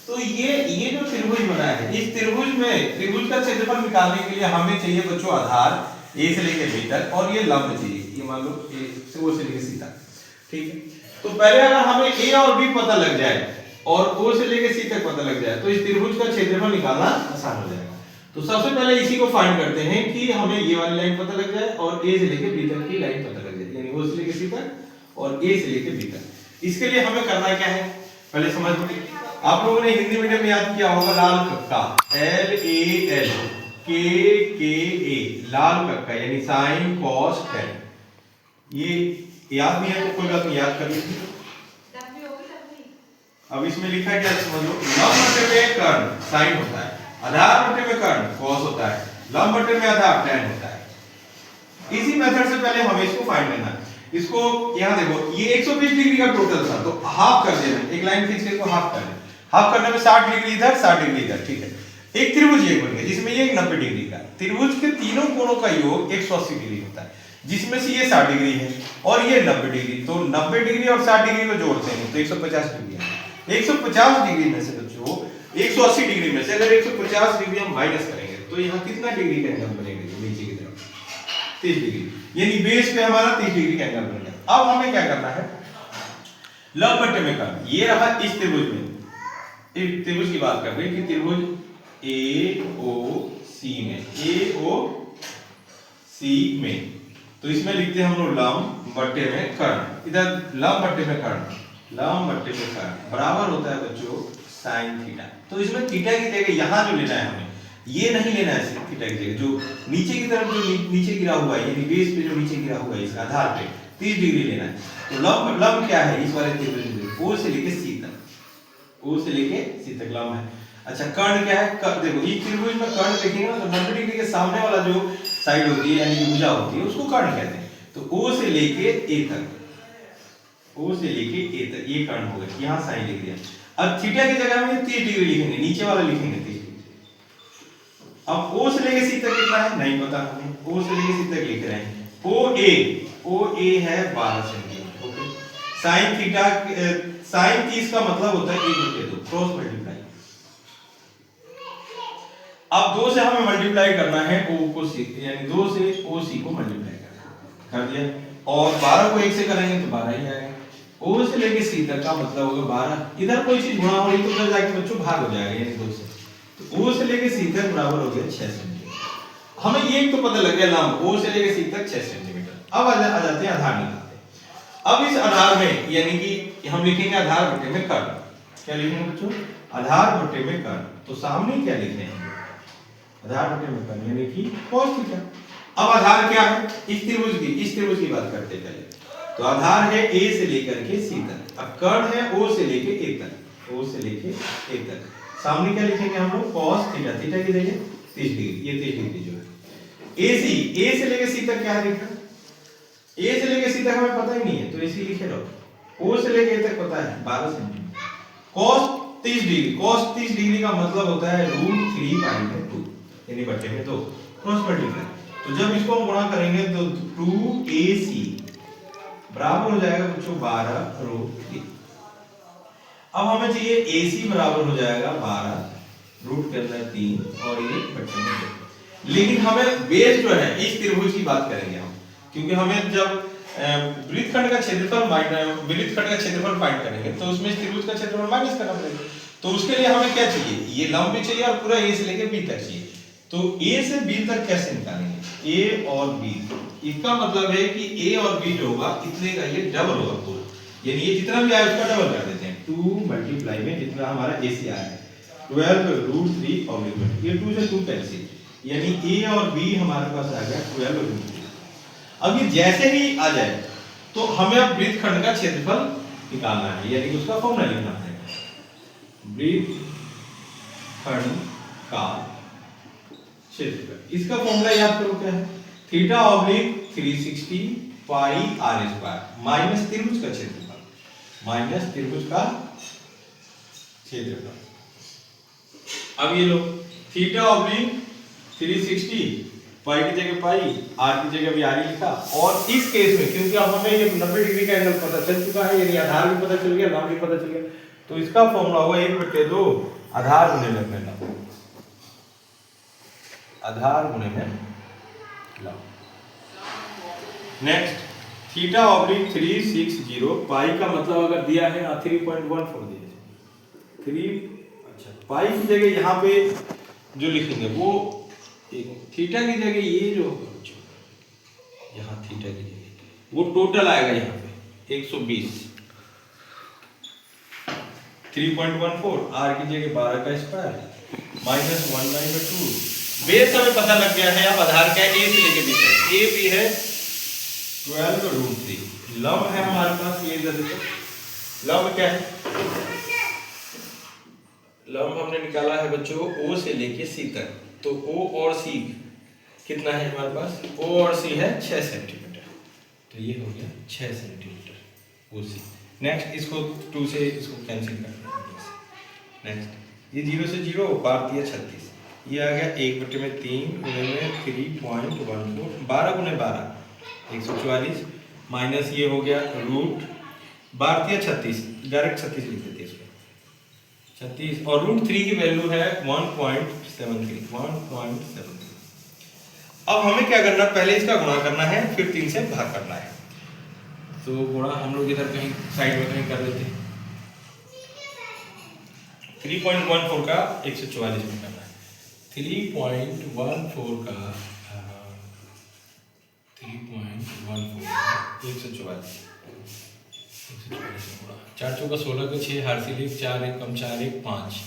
तो ये जो त्रिभुज बना है, इस त्रिभुज में त्रिभुज का क्षेत्रफल निकालने के लिए हमें चाहिए बच्चों आधार a से लेकर b तक और ये लंब चाहिए, ये मान लो a से o से लेकर c तक, ठीक है। तो पहले अगर हमें a और b पता लग जाए और o से लेकर c तक पता लग जाए तो इस त्रिभुज का क्षेत्रफल निकालना आसान हो जाएगा। तो सबसे पहले इसी को फाइंड करते हैं कि हमें ये वाली लाइन पता लग जाए और a से लेकर b तक की लाइन पता लग जाए, यानी o से लेकर c तक और a से लेकर b तक। इसके लिए हमें करना क्या है पहले समझ लीजिए। आप लोगों ने हिंदी मीडियम में याद किया होगा लाल कक्का, LALKKA, लाल कक्का यानी साइन कॉस टेन। ये याद नहीं है तो कोई बात नहीं, याद कर लीजिए। अब इसमें लिखा है क्या समझो, लंब बटे में कर्ण साइन होता है, आधार बटे में कर्ण कॉस होता है, लंब बटे में आधार टेन होता है। इसी मेथड से पहले हमें इसको फाइंड करना है। इसको यहाँ देखो ये 120 डिग्री का टोटल था, तो हाफ कर देना, एक लाइन खींच के इसको हाफ कर देना। हाफ करने में 60 डिग्री इधर 60 डिग्री इधर, ठीक है। एक त्रिभुज ये बन गया जिसमें ये 90 डिग्री का, त्रिभुज के तीनों कोणों का योग 180 डिग्री होता है, जिसमें से ये 60 डिग्री है और ये 90 डिग्री, तो 90 डिग्री और 60 डिग्री को जोड़ते हैं तो 150 डिग्री है। 150 डिग्री में से बच्चों 180 डिग्री में से अगर 150 डिग्री हम माइनस करेंगे तो यहाँ कितना डिग्री का एंगल बनेगा? नीचे की तरफ 30 डिग्री, यानी बेस पे हमारा 30 डिग्री का एंगल बन गया। अब हमें क्या करना है, लंब बटे में कर्ण, ये रहा इस त्रिभुज में, इस त्रिभुज की बात कर रहे हैं कि त्रिभुज AOC में, तो इसमें लिखते हैं हम लोग लंब बटे में कर्ण, इधर लंब बटे में कर्ण, लंब बट्टे में कर्ण बराबर होता है बच्चों साइन थीटा। तो इसमें थीटा की जगह यहाँ जो लेना है हमें, ये नहीं लेना है सिर्फ थीटा की जगह, जो नीचे की तरफ जो नीचे गिरा हुआ है, यानी बेस पे जो नीचे गिरा हुआ है इसका आधार पे 30 डिग्री लेना है। तो लंब क्या है इस वाले त्रिभुज में, ओ से लेके सी तक, ओ से लेके सी तक लंब है। अच्छा कर्ण क्या है, देखो इस त्रिभुज में कर्ण देखेंगे ना तो 90 डिग्री के सामने वाला जो साइड होती है यानी कि भुजा होती है उसको कर्ण कहते हैं। तो ओ से लेके ए तक, ओ से लेके ए तक ये कर्ण हो गया, यहाँ साइन लिख दिया। अब थीटा की जगह में 30 डिग्री लिखेंगे, नीचे वाला लिखेंगे 30 डिग्री। अब ओ से लेके सी तक कितना है नहीं पता हमें, ओ से लेके सी तक लिख रहे हैं। ओ ए है 12 centimetre. Okay sine theta sine 30 का मतलब होता है 1/2 क्रॉस मल्टीप्लाई। अब 2 से हमें मल्टीप्लाई करना है ओ को सी, यानी 2 से ओ सी को मल्टीप्लाई कर दिया, और 12 को 1 से करेंगे तो 12 ही आएगा। ओ से लेके सी तक का मतलब होगा 12, इधर कोई चीज गुणा हो रही तो उधर जाके बच्चों भाग हो जाएगा यानी 2 से। तो ओ से लेके सी तक बराबर हो गया 6 सेंटीमीटर। हमें ये तो पता लग गया लंब ओ से लेके सी तक 6 सेंटीमीटर। अब आ जाते हैं आधार निकालते हैं। अब इस आधार में यानी कि हम लिखेंगे आधार बटे में कर्ण। क्या लिखेंगे बच्चों, आधार बटे में कर्ण। तो सामने क्या लिख रहे हैं, आधार बटे में कर्ण यानी कि cos थीटा। अब आधार क्या है इस त्रिभुज की बात करते हैं पहले। तो आधार है a से लेकर के c तक, अब कर्ण है o से लेके a तक, o से लेके a तक। सामने क्या लिखेंगे हम लोग cos थीटा, थीटा की जगह 30 डिग्री, ये 30 डिग्री जो है। AC a से लेके c तक क्या लिखा, a से लेके c तक हमें पता ही नहीं है तो AC लिखे रहो। o से लेके a तक पता है 12 centimetre. cos 30 degree, cos 30 degree का मतलब होता है √3/2 यानी बटे में 2 क्रॉस मल्टीप्लाई। तो जब इसको हम गुणा करेंगे तो 2AC बराबर हो जाएगा बच्चों 12√3। अब हमें चाहिए AC बराबर हो जाएगा 12 रूट के अंदर 3 और ये बटे में 2। लेकिन हमें बेस जो है इस त्रिभुज की बात करेंगे हम, क्योंकि हमें जब वृत्तखंड का क्षेत्रफल फाइंड करेंगे तो उसमें इस त्रिभुज का क्षेत्रफल माइनस करना पड़ेगा। तो उसके लिए हमें क्या चाहिए, ये लंब भी चाहिए और पूरा A से लेके B तक चाहिए। तो A से B तक कैसे निकालेंगे, A और B, इसका मतलब है कि A और B जो होगा इतने का ये डबल होगा पूरा, यानी ये जितना भी आया उसका डबल कर देते हैं। 2 मल्टीप्लाई में जितना हमारा AC आया है 12√3/2, ये 2 से 2 कैंसिल, यानी A और B हमारे पास आ गया 12√3। अब ये जैसे ही आ जाए तो हमें अब वृत्तखंड का क्षेत्रफल निकालना है, यानी कि उसका फॉर्मूला लिखना पड़ेगा। वृत्तखंड का क्षेत्रफल, इसका फॉर्मूला याद करो क्या है, θ/360 πr² माइनस त्रिभुज का क्षेत्रफल, माइनस त्रिभुज का क्षेत्रफल। अब ये लो θ/360 पाई की जगह पाई, आर की जगह भी आर ही लिखा। और इस केस में क्योंकि अब हमें ये 90 डिग्री का एंगल पता चल चुका है, यानी आधार भी पता चल गया, लंब भी पता चल गया, तो इसका फॉर्मूला होगा 1/2 आधार गुणे लंब में लंब, आधार गुणे में लंब। नेक्स्ट θ/360 पाई का मतलब अगर दिया है 3.14 दिया 3, अच्छा पाई की जगह यहाँ पे जो लिखेंगे वो थीटा की जगह ये जो होगा बच्चों, यहाँ थीटा की जगह वो टोटल आएगा यहाँ पे 120, 3.14 आर की जगह 12 का स्क्वायर माइनस 1/2। बेस हमें पता लग गया है। अब आधार क्या है, ए से लेके बी तक, ए भी है 12√3, लंब है हमारे पास ये इधर देखो, लंब क्या है, लंब हमने निकाला है बच्चों ओ से लेके सी तक। तो O और C कितना है हमारे पास, O और C है 6 सेंटीमीटर, तो ये हो गया 6 सेंटीमीटर OC। नेक्स्ट इसको 2 से इसको कैंसिल कर देंगे। नेक्स्ट ये 0 से 0 बार दिया 36, ये आ गया 1/3 गुणे में 3.14, 12 गुणे 12 144, माइनस ये हो गया रूट बार दिया 36, डायरेक्ट 36 लिख देते इसको 36, और √3 की वैल्यू है 1.73। अब हमें क्या करना है, पहले इसका गुणा करना है फिर 3 से भाग करना है। तो गुणा हम लोग इधर कहीं साइड में कहीं कर देते हैं, 3.14 का 144 में करना है, 3.14 का 144 चार चौका 16 के 6, हासिल 1, 4 1 कम 4 1 5,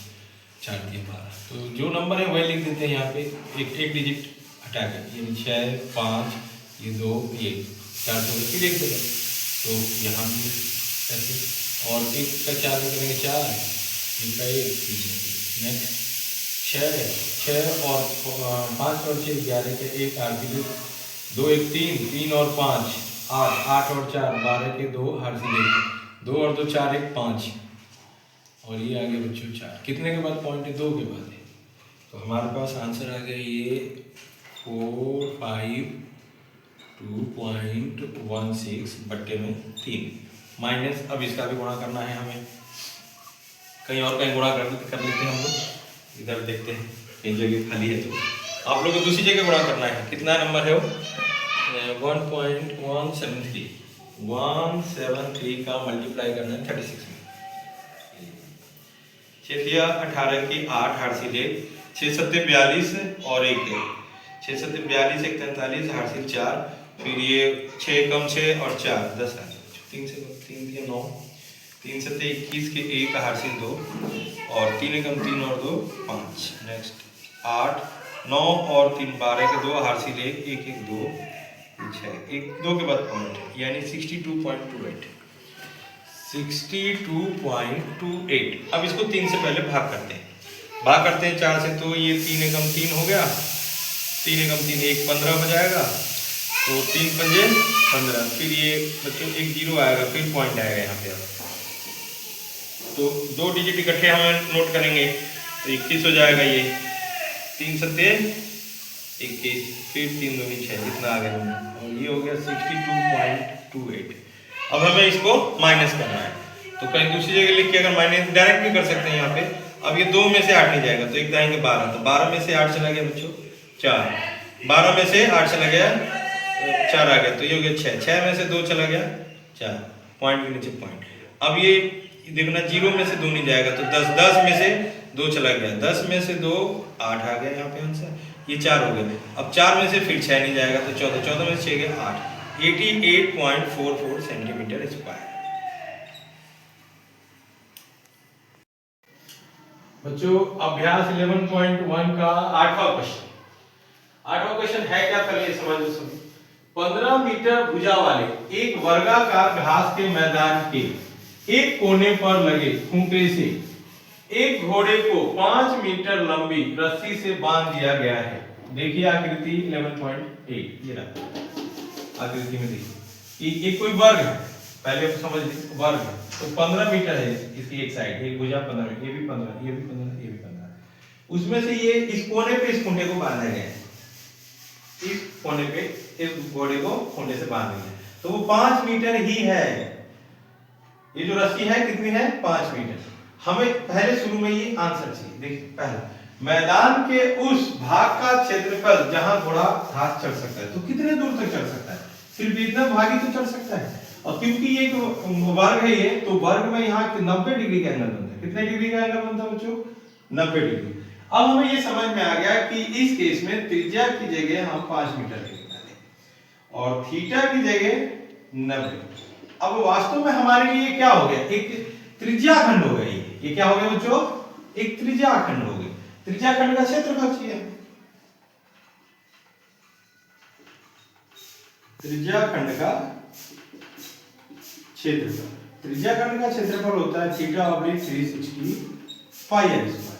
4 3 12। तो जो नंबर है वही लिख देते हैं यहाँ पे, एक डिजिट हटा के, ये 6 5, ये 2 1, 4 चौका फिर 1 देगा, तो यहाँ भी ऐसे, और 1 का 4 में करेंगे 4, 3 का 1 3, नेक्स्ट 6 और 5 और 6 11 के 1, हासिल 2 1 3, 3 और 5 8, 8 और 4 12 के 2, हासिल 1, 2 और 2 4 1 5, और ये आगे बच्चों 4, कितने के बाद पॉइंट है, 2 के बाद है। तो हमारे पास आंसर आ गया ये 4 5 2.16 बट्टे में 3 माइनस, अब इसका भी गुणा करना है हमें, कहीं और कहीं गुणा कर लेते हैं हम लोग, इधर देखते हैं कहीं जगह खाली है तो आप लोग को दूसरी जगह गुणा करना है। कितना नंबर है वो, 1.173, 173 का मल्टीप्लाई करना है 36 में, 6 18 की 8, हासिल 1, 6 7 42 और 1 है, 6 7 42 1 43, हासिल 4, फिर ये 6 कम 6 और 4 10 आ गया, 3 से 3 के 9, 3 7 21 के 1, हासिल 2, और 3 कम 3 और 2 5, नेक्स्ट 8 9 और 3 12 के 2, हासिल 1 1 1 2 6 1 2 के बाद पॉइंट, यानी 62.28, 62.28। अब इसको 3 से पहले भाग करते हैं, 4 से, तो ये 3 एकम 3 हो गया, 3 एकम 3 1 15 हो जाएगा, तो 3 पंजे 15, फिर ये बच्चों 1 0 आएगा, फिर पॉइंट आएगा यहाँ पे, तो 2 डिजिट इकट्ठे हम नोट करेंगे तो 21 हो जाएगा, ये 3 सत्ते 21, फिर 3 दूनी 6, इतना आ गया, और ये हो गया 62.28। अब हमें इसको माइनस करना है, तो कहीं दूसरी जगह लिख के अगर माइनस डायरेक्ट भी कर सकते हैं यहाँ पे। अब ये 2 में से 8 नहीं जाएगा, तो एक दाएंगे 12, तो 12 में से 8 चला गया बच्चों 4, 12 में से 8 चला गया 4 आ गया, तो ये हो गया 6, 6 में से 2 चला गया 4, पॉइंट के नीचे पॉइंट। अब ये देखना 0 में से 2 नहीं जाएगा, तो 10, 10 में से 2 चला गया, 10 में से 2 8 आ गया यहाँ पे आंसर, ये 4 हो गया। अब 4 में से फिर 6 नहीं जाएगा, तो 14, 14 में से 6 गया 8, 88.44 सेंटीमीटर स्क्वायर। बच्चों अभ्यास 11.1 का 8वां क्वेश्चन है क्या, पहले समझ लो सभी। 15 मीटर भुजा वाले एक वर्गाकार घास के मैदान के एक कोने पर लगे खूंटे से एक घोड़े को 5 मीटर लंबी रस्सी से बांध दिया गया है। देखिए आकृति 11.8, ये रहा आकृति में, देखिए ये कोई वर्ग है, पहले समझ लीजिए वर्ग है, तो 15 मीटर है इसकी एक साइड, एक भुजा 15, ये भी 15, ये भी 15, ये भी 15, उसमें से ये इस कोने पे इस खूंटे को बांधा गया है, इस कोने पे इस घोड़े को खूंटे से बांध दिया, तो वो 5 मीटर ही है। ये जो रस्सी है कितनी है, 5 मीटर। हमें पहले शुरू में ये आंसर चाहिए। देखिए पहला, मैदान के उस भाग का क्षेत्रफल जहां घोड़ा घास चढ़ सकता है, तो कितने दूर तक चढ़ सकता है, सिर्फ इतना भाग ही तो चढ़ सकता है। और क्योंकि ये वर्ग है ये, तो वर्ग में यहाँ 90 डिग्री का एंगल बनता है। कितने डिग्री का एंगल बनता है बच्चों, 90 डिग्री। अब हमें ये समझ में आ गया कि इस केस में त्रिज्या की जगह हम 5 मीटर लेंगे और थीटा की जगह 90। अब वास्तव में हमारे लिए क्या हो गया, एक त्रिज्या खंड हो गया। ये क्या हो गया बच्चों, एक त्रिज्या खंड हो गया। त्रिज्या खंड का क्षेत्रफल चाहिए, त्रिज्या खंड का क्षेत्रफल। त्रिज्या खंड का क्षेत्रफल होता है theta oblique 360 pi r square,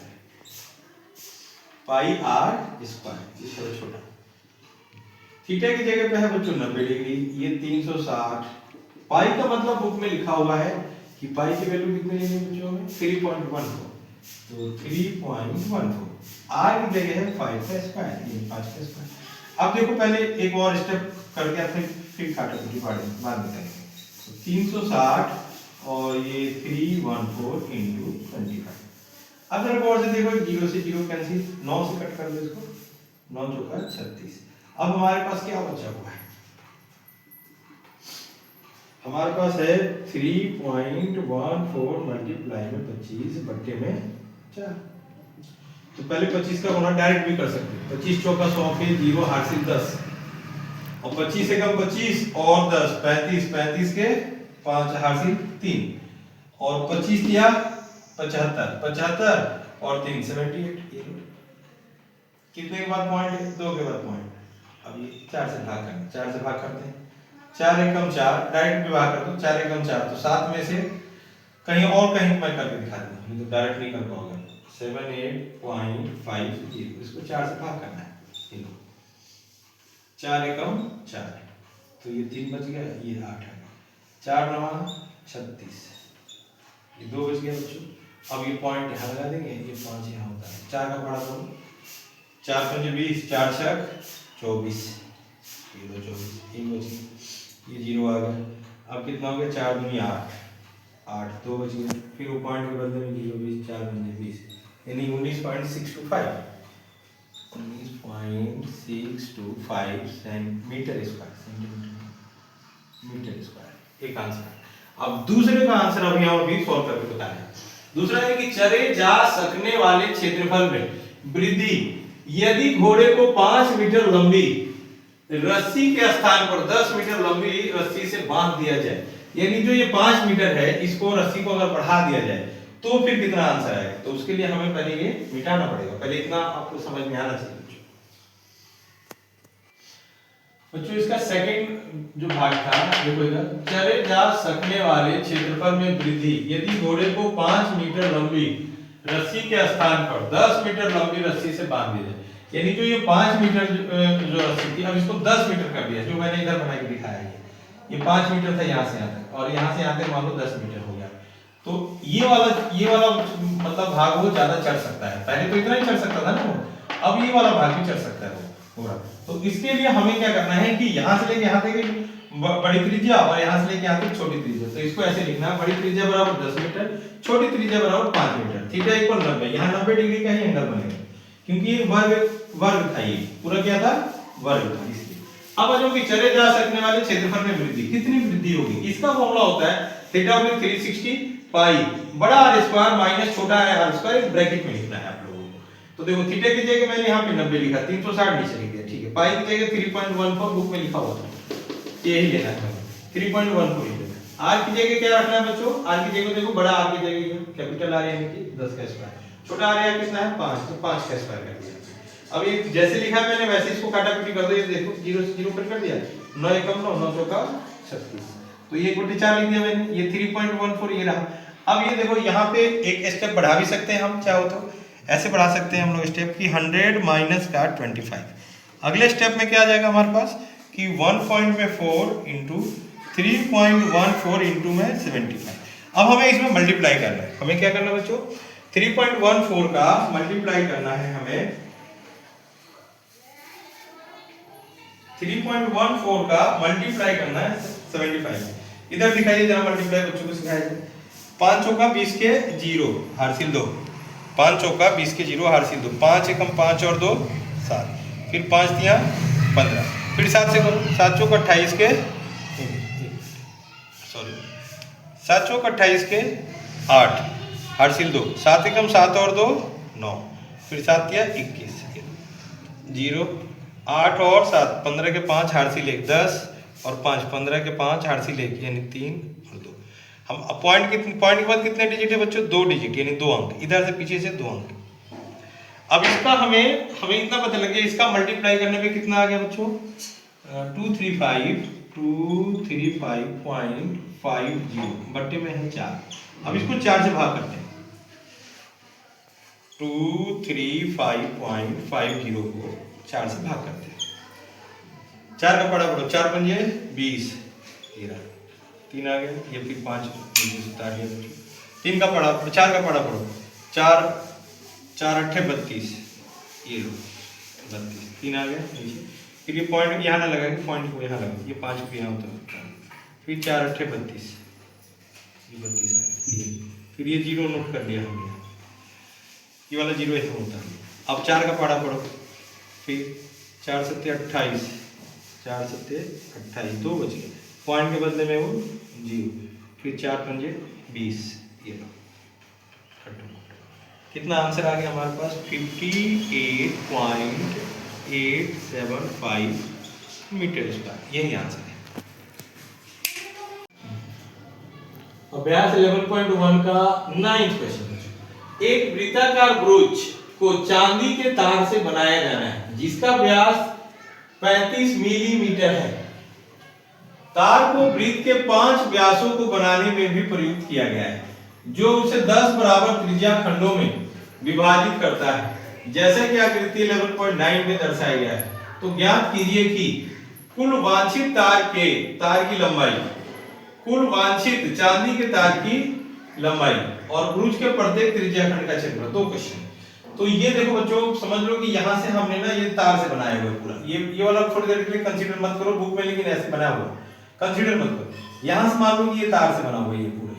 pi r square. ये थोड़ा छोटा, थीटा की जगह पे है बच्चों 90 डिग्री, ये 360। पाई का मतलब बुक में लिखा हुआ है कि पाई की वैल्यू कितनी लेनी है बच्चों में, 3.14, तो 3.14। आर की जगह है 5 का स्क्वायर, ये 5 का स्क्वायर। अब देखो पहले एक और स्टेप करके फिर काटेंगे बाद में करेंगे। 360 और ये 314 into 25। अब जरा गौर से देखो, 0 से 0 कैंसिल, 9 से कट कर दो इसको, 9 चौका 36। अब हमारे पास क्या बचा हुआ है, हमारे पास है 3.14 मल्टीप्लाई में 25 बट्टे में 4। तो पहले 25 का गुणा डायरेक्ट भी कर सकते हैं। 25 चौका 100 के 0 हासिल 10, और 25 से कम 25 और 10 35, 35 के 5 हासिल 3 और 25 दिया 75, 75 और 3 78। ये लो। कितने के बाद पॉइंट है? 2 के बाद पॉइंट। अब ये 4 से भाग करना, 4 से भाग करते हैं। 4 एकम 4, डायरेक्ट भी भाग कर दो। 4 एकम 4 तो 7 में से कहीं और कहीं मैं करके दिखा दूंगा, नहीं तो डायरेक्ट नहीं कर पाओगे। 78.50, इसको 4 से भाग करना है। ये लो 4 एकम 4 तो ये 3 बच गया, ये 8 है। 4 9 36, ये 2 बच गया बच्चों। अब ये पॉइंट यहाँ लगा देंगे, ये 5 यहाँ होता है। 4 का पढ़ा करो, 4 5 20, 4 6 24, ये 2 24, ये बच गया, ये 0 आ गया। अब कितना हो गया? 4 दूनी 8, 8 2 बच गया। फिर वो पॉइंट के बदले में 0 20, 4 पंजे 20, यानी 19.625 19.625 सेंटीमीटर स्क्वायर, एक आंसर। अब दूसरे का आंसर अभी हम अभी सॉल्व करके बताएं। दूसरा है कि चरे जा सकने वाले क्षेत्रफल में वृद्धि यदि घोड़े को 5 मीटर लंबी रस्सी के स्थान पर 10 मीटर लंबी रस्सी से बांध दिया जाए, यानी जो ये 5 मीटर है इसको रस्सी को अगर बढ़ा दिया जाए तो फिर कितना आंसर आएगा? तो उसके लिए हमें पहले ये मिटाना पड़ेगा। पहले इतना आपको समझ में आना चाहिए बच्चों। इसका सेकंड जो भाग था देखो इधर, चरे जा सकने वाले क्षेत्रफल में वृद्धि यदि घोड़े को 5 मीटर लंबी रस्सी के स्थान पर 10 मीटर लंबी रस्सी से बांध दिया जाए, यानी जो ये 5 मीटर जो रस्सी थी अब इसको 10 मीटर कर दिया, जो मैंने इधर बना के दिखाया है। ये 5 मीटर था यहाँ से यहाँ तक, और यहाँ से यहाँ तक मान लो 10 मीटर हो गया। तो ये वाला मतलब भाग वो ज्यादा चढ़ सकता है। पहले तो इतना ही चढ़ सकता था ना वो, अब ये वाला भाग भी चढ़ सकता है वो पूरा। तो इसके लिए हमें क्या करना है कि यहाँ से लेके यहाँ तक बड़ी त्रिज्या और यहाँ से लेके यहाँ तक छोटी त्रिज्या। तो इसको ऐसे लिखना, बड़ी त्रिज्या बराबर 10 मीटर, छोटी त्रिज्या बराबर 5 मीटर। थीटा इक्वल 90, यहाँ 90 डिग्री का ही एंगल बनेगा क्योंकि ये वर्ग था, ये पूरा क्या था? वर्ग था। इसलिए अब जो कि चले जा सकने वाले क्षेत्रफल में वृद्धि, कितनी वृद्धि होगी? इसका फॉर्मूला होता है थीटा बराबर 360 पाई बड़ा आर स्क्वायर माइनस छोटा आर स्क्वायर, एक ब्रैकेट में लिखना है आप लोगों को। तो देखो थीटा की जगह मैंने यहाँ पे 90 लिखा, 360 नीचे लिख दिया, ठीक है। पाई की जगह 3.14 बुक में लिखा हुआ था, यही लेना है 3.14 लिख देना। आर की जगह क्या रखना है बच्चों? आर की जगह देखो बड़ा आर की जगह कैपिटल आर यानी कि 10 का स्क्वायर, छोटा आर यानी कितना है 5, तो 5 का स्क्वायर कर दिया। अब ये जैसे लिखा मैंने वैसे इसको काटाकुटी कर दो, ये देखो 0 से 0 कर दिया, 9 एकम 9, 9 चौका 36, तो ये 4 लिख दिया मैंने, ये 3.14 ये रहा। अब ये देखो यहाँ पे एक स्टेप बढ़ा भी सकते हैं हम, चाहो तो ऐसे बढ़ा सकते हैं हम लोग स्टेप की 100 माइनस का 25। अगले स्टेप में क्या आ जाएगा हमारे पास कि 1.4 इंटू 3.14 इंटू में 75। अब हमें इसमें मल्टीप्लाई करना है। हमें क्या करना है बच्चों? 3.14 का मल्टीप्लाई करना है हमें, 3.14 का मल्टीप्लाई करना है 75। इधर दिखाइए जरा मल्टीप्लाई बच्चों को सिखाया जाए। 5 चौका 20 के 0 हासिल 2, 5 चौका 20 के 0 हासिल 2, 5 एकम 5 और 2 7, फिर 5 दिया 15, फिर 7 से करो, 7 चौका 28 के 7 चौका 28 के 8 हासिल 2, 7 एकम 7 और 2 9, फिर 7 दिया 21, 0 8 और 7 15 के 5 हासिल 1 10 और 5 15 के 5 हासिल 1 यानी 3 और 2। हम पॉइंट के बाद कितने डिजिट है बच्चों? 2 डिजिट यानी 2 अंक, इधर से पीछे से 2 अंक। अब इसका हमें इतना पता लग गया, इसका मल्टीप्लाई करने पे कितना आ गया बच्चों? 235.50 बट्टे में है 4। अब इसको 4 से भाग करते हैं, 235.50 को 4 से भाग करते हैं। 4 का पड़ा पड़ो, 4 पंजे 20, 3 आ गया, ये फिर 5 उतार लिया। 3 का पड़ा, 4 का पड़ा पड़ो, 4 8 32, ये 32, 3 आ गया नीचे। फिर ये पॉइंट यहाँ ना लगा, पॉइंट को यहाँ लगा, ये 5 को यहाँ उतार, फिर 4 8 32, ये 32 आ गया। फिर ये 0 नोट कर लिया हमने, ये वाला 0 ऐसे होता है। अब 4 का पड़ा पड़ो, फिर 4 7 28, 4 7 28, 2 बच गए, पॉइंट के बदले में वो 0, फिर 4 पंजे 20, ये लो। कितना आंसर आ गया हमारे पास? 58.875 मीटर स्क्वायर, यही आंसर है। अभ्यास 11.1 का 9th क्वेश्चन। एक वृत्ताकार ब्रोच को चांदी के तार से बनाया जाना है जिसका व्यास 35 मिलीमीटर है। तार को वृत्त के 5 व्यासों को बनाने में भी प्रयुक्त किया गया है जो उसे 10 बराबर त्रिज्या खंडों में विभाजित करता है जैसा कि आकृति 11.9 में दर्शाया गया है। तो ज्ञात कीजिए कि कुल वांछित तार की लंबाई, कुल वांछित चांदी के तार की लंबाई और ब्रोच के प्रत्येक त्रिज्या खंड का क्षेत्रफल। 2 क्वेश्चन। तो ये देखो बच्चों, समझ लो कि यहाँ से हमने ना ये तार से बनाया हुआ है पूरा। ये वाला थोड़ी देर के लिए कंसीडर मत करो बुक में, लेकिन ऐसे बना हुआ कंसीडर मत करो। यहाँ से मान लो कि ये तार से बना हुआ है ये पूरा,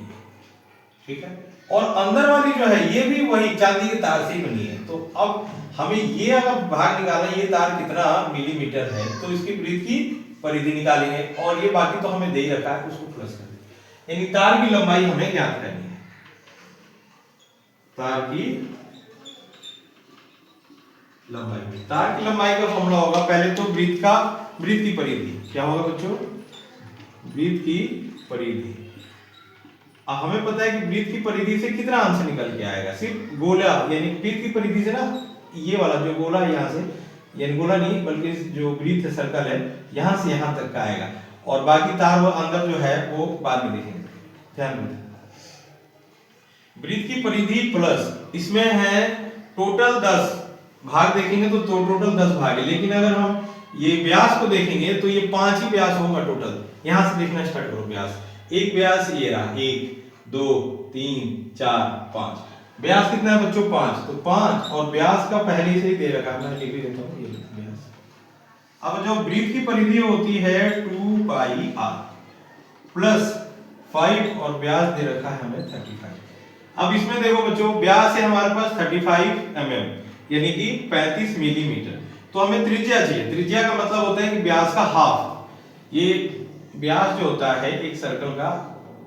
ठीक है। और अंदर वाली जो है ये भी वही चांदी के तार से ही बनी है। तो अब हमें ये अगर भाग निकालना, ये तार कितना मिलीमीटर है, तो इसकी वृत्त की परिधि निकालेंगे और ये बाकी तो हमें दे ही रखा है, उसको प्लस कर देंगे। यानी तार की लंबाई हमें ज्ञात करनी है। तार की लंबाई का फॉर्मूला होगा पहले तो वृत्त की परिधि। क्या होगा बच्चों? वृत्त की परिधि। हमें पता है कि वृत्त की परिधि से कितना आंसर निकल के आएगा, सिर्फ गोला, यानी वृत्त की परिधि से ना ये वाला जो गोला है यहाँ से, यानी गोला नहीं बल्कि जो वृत्त है, सर्कल है, यहाँ से यहाँ तक का आएगा और बाकी तार वो अंदर जो है वो बाद में देखेंगे। ध्यान रखें, वृत्त की परिधि प्लस इसमें है टोटल 10 भाग देखेंगे तो टोटल 10 भाग है, लेकिन अगर हम ये व्यास को देखेंगे तो ये 5 ही व्यास होगा टोटल। यहां से देखना स्टार्ट करो व्यास। एक व्यास ये रहा, 1 2 3 4 5। व्यास कितना है बच्चों? 5। तो 5 और व्यास का पहले से ही दे रखा है, मैं लिख भी देता हूं ये व्यास। अब जो वृत्त की परिधि होती है 2 पाई r प्लस 5 और व्यास दे रखा है हमें 35। अब इसमें देखो बच्चों, व्यास है हमारे पास 35 mm यानी कि 35 मिलीमीटर। तो हमें त्रिज्या चाहिए। त्रिज्या का मतलब होता है कि व्यास का हाफ। ये व्यास जो होता है एक सर्कल का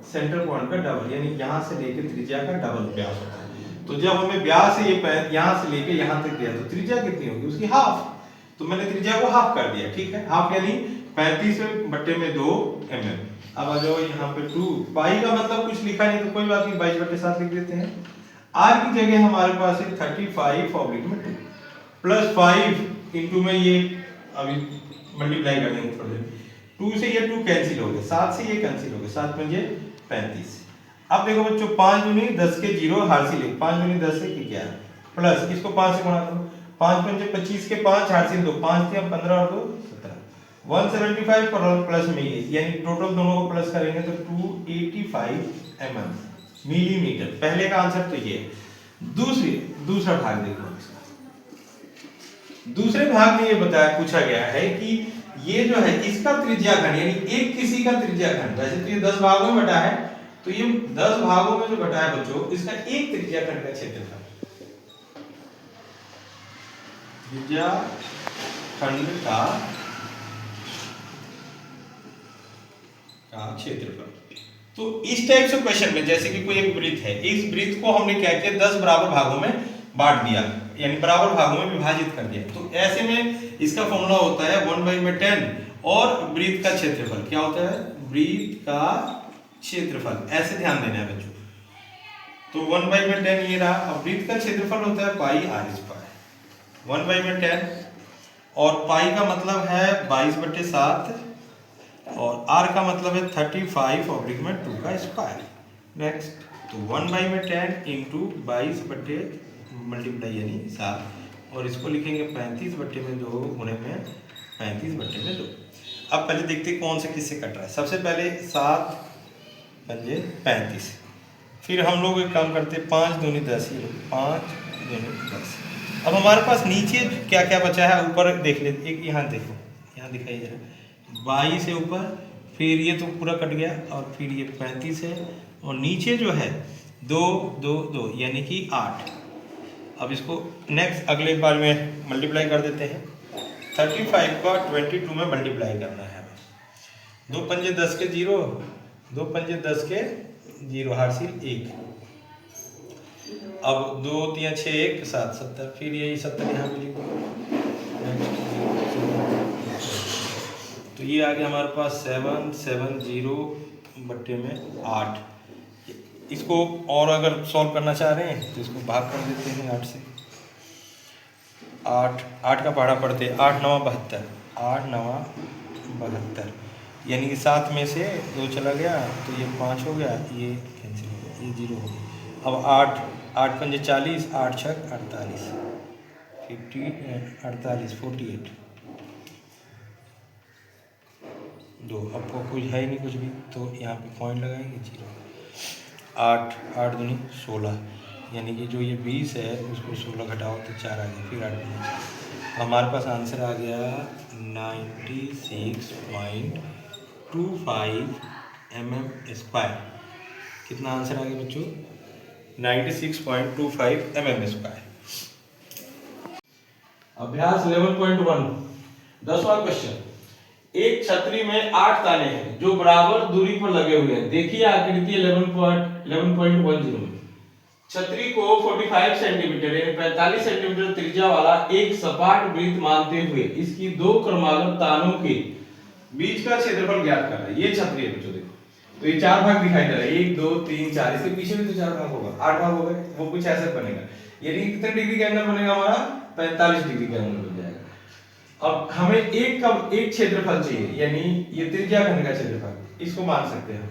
सेंटर पॉइंट का डबल, यानी यहां से लेके त्रिज्या का डबल व्यास होता है। तो जब हमें व्यास है ये यहां से लेके यहां तक दिया तो त्रिज्या कितनी होगी? उसकी हाफ। तो मैंने त्रिज्या को हाफ कर दिया, ठीक है। हाफ यानी 35/2 mm। अब आ जाओ यहाँ पे 2 पाई का मतलब कुछ लिखा नहीं तो कोई बात नहीं, 22/7 लिख देते हैं। r की जगह हमारे पास है 35/2 प्लस 5 इंटू में ये अभी मल्टीप्लाई कर देंगे थोड़ी देर। 2 से ये 2 कैंसिल हो गए, 7 से ये कैंसिल हो गए, 7 पंजे 35। अब देखो बच्चों 5 दूनी 10 के 0 हार्सी लिख, 5 दूनी 10 से 11 प्लस इसको 5 से गुणा दो, 5 पंजे 25 के 5 हार्सी दो, 5 के 15 और 2 17, 175 पर प्लस में ये, यानी टोटल दोनों को प्लस करेंगे तो 285 mm मिलीमीटर। पहले का आंसर तो ये है। दूसरा भाग देखो, दूसरे भाग में ये बताया पूछा गया है कि ये जो है इसका त्रिज्या खंड, यानी एक किसी का त्रिज्या खंड, वैसे तो ये 10 भागों में बटा है, तो ये 10 भागों में जो बटा है बच्चों, इसका एक त्रिज्या खंड का क्षेत्रफल, त्रिज्या खंड का क्षेत्रफल। तो इस टाइप से क्वेश्चन में जैसे कि कोई एक वृत्त है, इस वृत्त को हमने क्या किया 10 बराबर भागों में बांट दिया, यानी बराबर भागों में विभाजित कर दिया। तो ऐसे में इसका फॉर्मूला होता है 1/10 और वृत्त का क्षेत्रफल क्या होता है? वृत्त का क्षेत्रफल। ऐसे ध्यान देना है बच्चों। तो 1/10 ये रहा। अब वृत्त का क्षेत्रफल होता है पाई r²। 1/10 और पाई का मतलब है 22/7 और r का मतलब है 35/2 का स्क्वायर। नेक्स्ट, तो 1/10 इंटू 22 मल्टीप्लाई यानी 7 और इसको लिखेंगे 35/2 गुणे में 35/2। अब पहले देखते हैं कौन से किससे कट रहा है। सबसे पहले 7 पंजे 35, फिर हम लोग एक काम करते हैं 5 दूनी 10, 5 दूनी 10। अब हमारे पास नीचे क्या क्या बचा है ऊपर देख लेते, एक यहाँ देखो, यहाँ दिखाई जरा 22 है ऊपर, फिर ये तो पूरा कट गया और फिर ये 35 है और नीचे जो है 2 2 2 यानी कि 8। अब इसको नेक्स्ट अगले बार में मल्टीप्लाई कर देते हैं। 35 का 22 में मल्टीप्लाई करना है हमें। 2 पंजे 10 के 0, 2 पंजे 10 के 0 हार्सिल 1। अब 2 3 6 1 7 70, फिर यही 70 यहाँ पे लिख दो। तो ये आ गया हमारे पास 7 7 0 बट्टे में 8। इसको और अगर सॉल्व करना चाह रहे हैं तो इसको भाग कर देते हैं 8 से। 8 का पहाड़ा पढ़ते, 8 9 72, 8 9 72, यानी कि 7 में से 2 चला गया तो ये 5 हो गया, ये कैंसिल हो गया, ये 0 हो गया। अब 8 पंजे 40, 8 छक 48, 48 2, आपको कुछ है ही नहीं कुछ भी, तो यहाँ पे पॉइंट लगाएंगे 0। 8 दूनी 16, यानी कि जो ये 20 है उसको 16 घटाओ तो 4 आ गया, फिर 8 बचा। हमारे पास आंसर आ गया 96.25 mm²। कितना आंसर आ गया बच्चों? 96.25 mm²। अभ्यास 11.1 10वां क्वेश्चन। एक छतरी में 8 ताले हैं जो बराबर दूरी पर लगे हुए हैं। देखिए आकृति 11.10 में छतरी को 45 सेंटीमीटर यानी 45 सेंटीमीटर त्रिज्या वाला एक सपाट वृत्त मानते हुए इसकी दो क्रमागत तालों के बीच का क्षेत्रफल ज्ञात करना है। ये छतरी है बच्चों, देखो तो ये 4 भाग दिखाई दे रहा है, 1 2 3 4, इसके पीछे भी तो 4 भाग होगा, 8 भाग हो गए। वो कुछ ऐसा बनेगा, यानी कितने डिग्री का एंगल बनेगा हमारा? 45 डिग्री का एंगल बन जाएगा। अब हमें एक क्षेत्रफल चाहिए, यानी ये त्रिज्या खंड का क्षेत्रफल, इसको मान सकते हैं हम।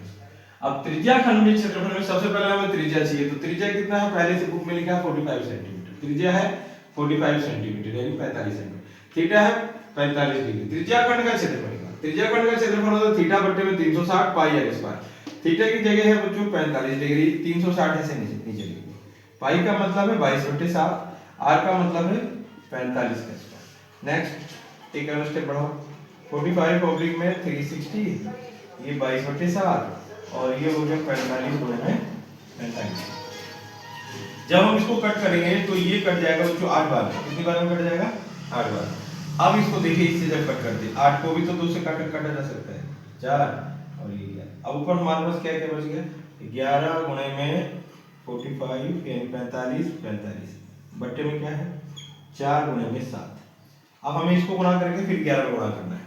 अब त्रिज्या खंड के क्षेत्रफल में सबसे पहले हमें त्रिज्या चाहिए, तो त्रिज्या कितना है? पहले से बुक में लिखा है 45 सेंटीमीटर। त्रिज्या है 45 सेंटीमीटर यानी 45 सेंटीमीटर। थीटा है 45 डिग्री। त्रिज्या खंड का क्षेत्रफल, त्रिज्या खंड का क्षेत्रफल होता है थीटा बट्टे में 360 पाई आर स्क्वायर। थीटा की जगह है बच्चों 45 डिग्री, 360 ऐसे नीचे लिखेंगे। पाई का मतलब है 22/7, आर का मतलब है 45 का स्क्वायर। नेक्स्ट एक और स्टेप बढ़ाओ, 45 ऑब्लिक में 360, ये 22/7 और ये हो गया 45 गुणे में 45। जब हम इसको कट करेंगे तो ये कट जाएगा बच्चों 8 बार। कितनी बार में कट जाएगा? 8 बार। अब इसको देखिए, इससे जब कट करते 8 को भी तो 2 से काटा जा सकता है, 4 और ये 11। अब ऊपर हमारे पास क्या क्या बच गया? 11 गुणे में 45 यानी 45 बट्टे में क्या है? 4 गुणे में 7। अब हमें इसको गुणा करके फिर 11 गुणा करना है,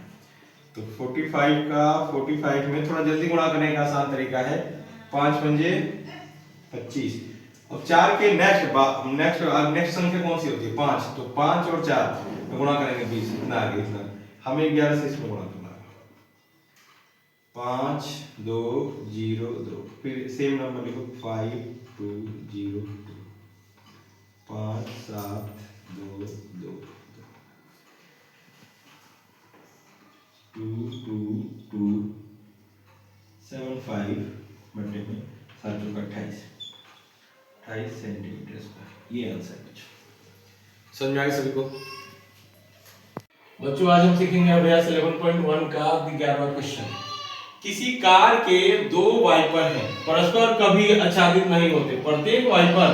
तो 45 का 45 में थोड़ा जल्दी गुणा करने का आसान तरीका है, 5 पंजे 25। अब 4 के नेक्स्ट संख्या कौन सी होती है? 5, तो 5 और 4 में गुणा करेंगे 20, इतना आ गया इतना। हमें 11 से इसमें गुणा करना है, 5 2 0 2, फिर सेम नंबर लिखो 5 2 0 2, 5 7 2 2 2 2 2 7 5 बटे में 7 चौका 28 सेंटीमीटर स्क्वायर। ये आंसर बच्चों, समझ में आ गया सभी को? बच्चों आज हम सीखेंगे अभ्यास 11.1 का 11वां क्वेश्चन। किसी कार के 2 वाइपर हैं, परस्पर कभी आच्छादित नहीं होते। प्रत्येक वाइपर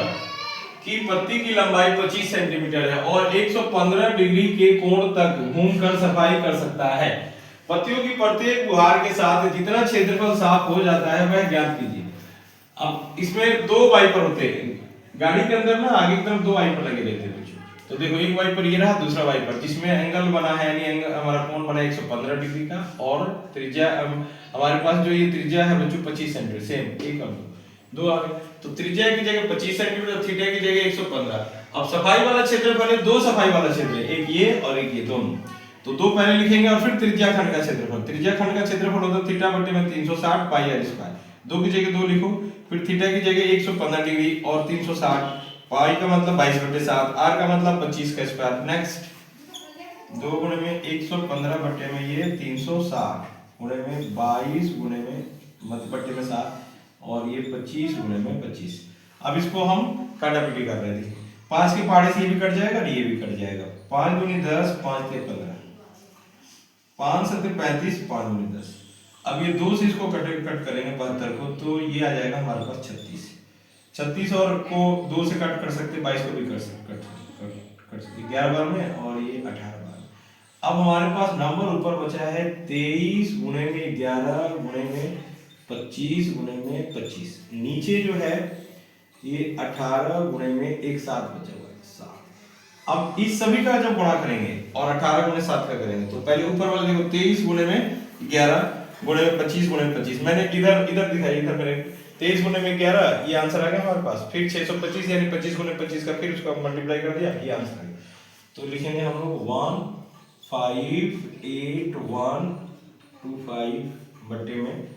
की पत्ती की लंबाई 25 सेंटीमीटर है और 115 डिग्री के कोण तक घूमकर सफाई कर सकता है। पत्तियों की प्रत्येक बुहार के साथ जितना क्षेत्रफल साफ हो जाता है वह ज्ञात कीजिए। अब इसमें 2 वाइपर होते हैं गाड़ी के अंदर ना, आगे की तरफ 2 वाइपर लगे रहते हैं बच्चों। तो देखो एक वाइपर ये रहा, दूसरा वाइपर जिसमें एंगल बना है, यानी एंगल हमारा कोण बना है 115 डिग्री का, और त्रिज्या हमारे पास जो ये त्रिज्या है बच्चों 25 सेंटीमीटर। सेम एक और दो आ गए, तो त्रिज्या की जगह 25 सेंटीमीटर, थीटा की जगह 115। अब सफाई वाला क्षेत्रफल है, 2 सफाई वाला क्षेत्र है, एक ये और एक ये दोनों, तो 2 पहले लिखेंगे और फिर त्रिज्या खंड का क्षेत्रफल। त्रिज्या खंड का क्षेत्रफल होता है थीटा बटे में 360 पाई आर स्क्वायर। 2 की जगह 2 लिखो, फिर थीटा की जगह 115 डिग्री और 360, पाई का मतलब 22/7, आर का मतलब 25 का स्क्वायर। नेक्स्ट 2 गुणे में 115 बटे में ये 360 गुणे में 22 गुणे में बटे में 7 और ये 25 गुणे में 25। अब इसको हम काटापीटी कर रहे थे, 5 के पहाड़े से ये भी कट जाएगा, ये भी कट जाएगा। 5 दूनी 10, 5 के 15, 5 7 35, 5 दूनी 10। अब ये 2 से इसको कट करेंगे 72 को, तो ये आ जाएगा हमारे पास 36 और को 2 से कट कर सकते, 22 को भी कर सकते 11 बार में और ये 18 बार। अब हमारे पास नंबर ऊपर बचा है 23 गुणे में 11 गुणे में 25 गुणे में 25। नीचे जो है ये 18 गुणे में एक 7 बचा हुआ है, 7। अब इस सभी का जब गुणा करेंगे और 18 गुणे 7 का करेंगे, तो पहले ऊपर वाले देखो 23 गुणे में 11 गुणे में 25 गुणे में 25। मैंने इधर दिखाई, इधर मैंने 23 गुने में 11, ये आंसर आ गया हमारे पास। फिर 625 यानी 25 गुने 25 का, फिर उसका मल्टीप्लाई कर दिया, ये आंसर आ गया। तो लिखेंगे हम लोग 158,125 बटे में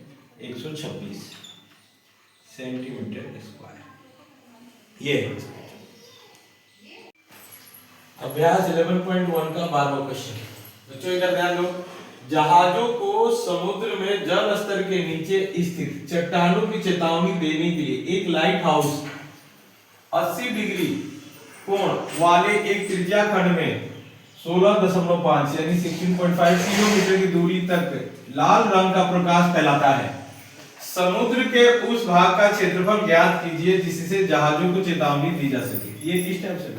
126 सेंटीमीटर स्क्वायर, ये है। अभ्यास 11.1 का 12वां क्वेश्चन। बच्चों इधर ध्यान दो। जहाजों को समुद्र में जल स्तर के नीचे स्थित चट्टानों की चेतावनी देने के लिए एक लाइट हाउस 80 डिग्री कोण वाले एक त्रिज्या खंड में 16.5 यानी 16.5 किलोमीटर की दूरी तक लाल रंग का प्रकाश फैलाता है। समुद्र के उस भाग का क्षेत्रफल ज्ञात कीजिए जिससे जहाजों को चेतावनी दी जा सके। ये किस टाइप से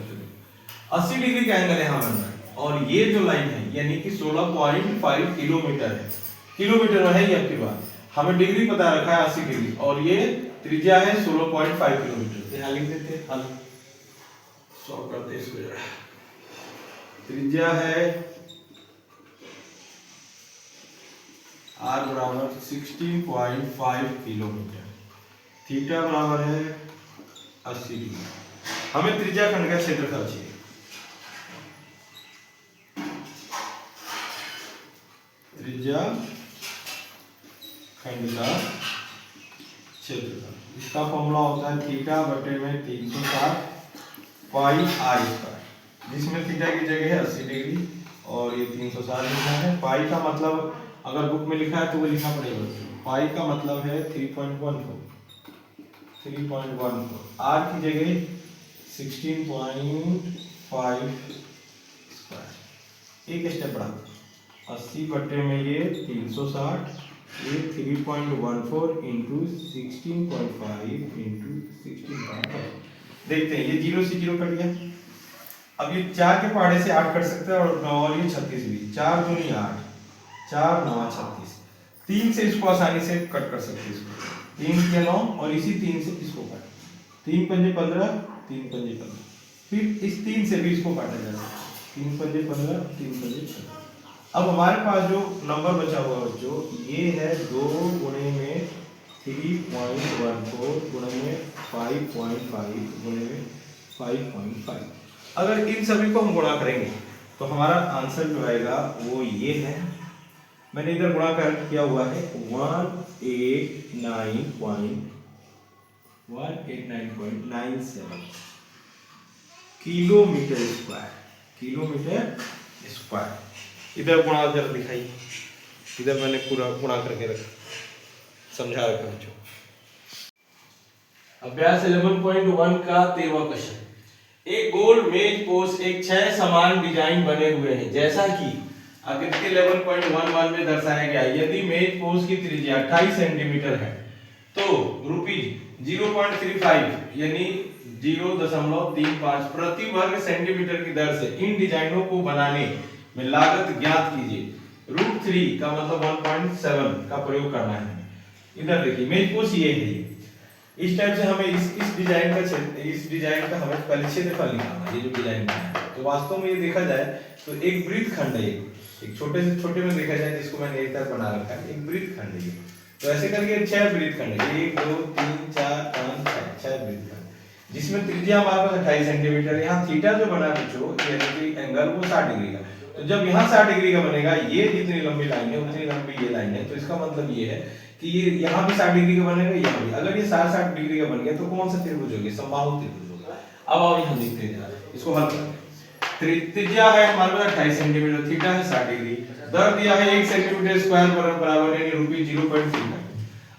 80 डिग्री का एंगल यहां बनना है, और ये जो लाइन है यानी कि 16.5 किलोमीटर है। किलोमीटर में है ये आपके पास, हमें डिग्री पता रखा है 80 डिग्री, और ये त्रिज्या है 16.5 किलोमीटर। यहां लिख देते हैं, हल सॉल्व करते हैं इसको जरा। त्रिज्या है r बराबर 16.5 किलोमीटर, थीटा बराबर है 80 डिग्री। हमें त्रिज्या खंड का क्षेत्रफल चाहिए। त्रिज्या खंड का क्षेत्रफल, इसका फॉर्मूला होता है थीटा बटे में 360 पाई आर स्क्वायर, जिसमें थीटा की जगह है 80 डिग्री और ये 360 लिखना है। पाई का मतलब अगर बुक में लिखा है तो वो लिखा पड़ेगा। पाई का मतलब है 3.14, आर की जगह 16.5 स्क्वायर। एक स्टेप बढ़ा, 80 बटे में ये 360, ये 3.14 इंटू 16.5 इंटू 16.5। देखते हैं, ये 0 से 0 कट गया। अब ये 4 के पहाड़े से 8 कट सकता है, और ये 36 भी। 4 दूनी 8, 4 9 36। 3 से इसको आसानी से कट कर सकते हैं, इसको 3 के 9, और इसी 3 से इसको काट। 3 पंजे 15, 3 पंजे 15। फिर इस 3 से भी इसको काटा जा सकता है, 3 पंजे 15, 3 पंजे 15। अब हमारे पास जो नंबर बचा हुआ बच्चों, ये है 2 गुणे में 3.14 गुणे में 5.5 गुणे में 5.5। अगर इन सभी को हम गुणा करेंगे तो हमारा आंसर जो आएगा वो ये है। मैंने इधर गुणाकार किया हुआ है 189.97 किलोमीटर स्क्वायर, किलोमीटर स्क्वायर। इधर गुणा जरा दिखाइए, इधर मैंने पूरा गुणा करके रखा, समझा रखा बच्चों। अभ्यास 11.1 का 13वां क्वेश्चन। एक गोल मेज पोस्ट एक 6 समान डिजाइन बने हुए हैं जैसा कि आकृति 11.11 में दर्शाया गया है। यदि मेज पोस्ट की त्रिज्या 28 सेंटीमीटर है तो ₹0.35 यानी 0.35 प्रति वर्ग सेंटीमीटर की दर से इन डिजाइनों को बनाने में लागत ज्ञात कीजिए। √3 का मतलब 1.7 का प्रयोग करना है। इधर देखिए मेज पोस्ट ये है, इस टाइप से हमें इस डिजाइन का हमें पहले क्षेत्रफल निकालना है। ये जो डिजाइन है तो वास्तव में ये देखा जाए तो एक वृत्त खंड है, एक छोटे से छोटे में देखा जाए जिसको मैंने एक तरह बना रखा है, एक वृत्त खंड है। तो ऐसे करके 6 वृत्त खंड है, 1 2 3 4 5 6 वृत्त खंड, जिसमें त्रिज्या हमारे पास 28 सेंटीमीटर। यहाँ थीटा जो बना बच्चों यानी कि एंगल वो 60 डिग्री का। तो जब यहाँ 60 डिग्री का बनेगा, ये जितनी लंबी लाइन है उतनी लंबी ये लाइन है, तो इसका मतलब ये है कि ये यहाँ भी 60 डिग्री का बनेगा, यहाँ भी। अगर ये 60 डिग्री का बन गया तो कौन सा त्रिभुज होगा? समबाहु त्रिभुज होगा। अब आओ हम देखते हैं जरा इसको हल करते हैं। त्रिज्या है हमारे पास 28 सेंटीमीटर, थीटा है 60 डिग्री, दर दिया है 1 सेंटीमीटर स्क्वायर बराबर यानी ₹0.3।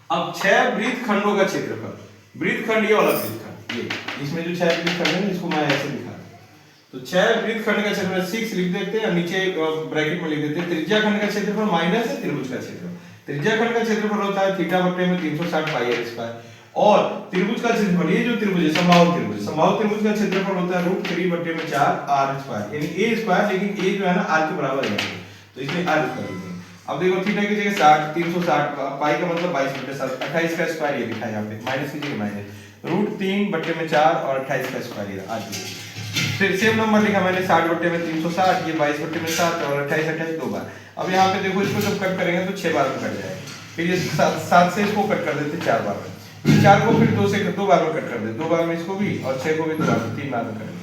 अब 6 वृत्त खंडों का क्षेत्रफल, वृत्त खंड ये वाला वृत्त खंड, ये इसमें जो 6 वृत्त खंड है इसको मैं ऐसे लिखा, तो 6 वृत्त खंड का क्षेत्रफल 6 लिख देते हैं और नीचे ब्रैकेट में लिख देते हैं त्रिज्या खंड का क्षेत्रफल माइनस है त्रिभुज का क्षेत्रफल। त्रिज्या खंड का क्षेत्रफल होता है थीटा बटे में 360 पाई आर स्क्वायर, और त्रिभुज का क्षेत्रफल ये जो त्रिभुज है समबाहु त्रिभुज का क्षेत्रफल होता है √3 बटे में 4 आर स्क्वायर यानी a स्क्वायर, लेकिन a जो है ना r के बराबर है तो इसलिए r स्क्वायर लिखेंगे। अब देखो थीटा की जगह 60, 360 पाई का मतलब 22/7, 28 का स्क्वायर ये लिखा है यहाँ पे, माइनस की जगह माइनस, √3 बटे में 4 और 28 का स्क्वायर ये आज। फिर सेम नंबर लिखा मैंने 60 बटे में 360, ये 22 बटे में 7 और 28 दो बार। अब यहाँ पे देखो इसको जब कट करेंगे तो 6 बार में कट जाएगा, फिर ये 7 से इसको कट कर देते 4 बार में, 4 को फिर 2 से 2 बार में कट कर दे, 2 बार में इसको भी और 6 को भी 2 बार में, 3 बार में कर दे।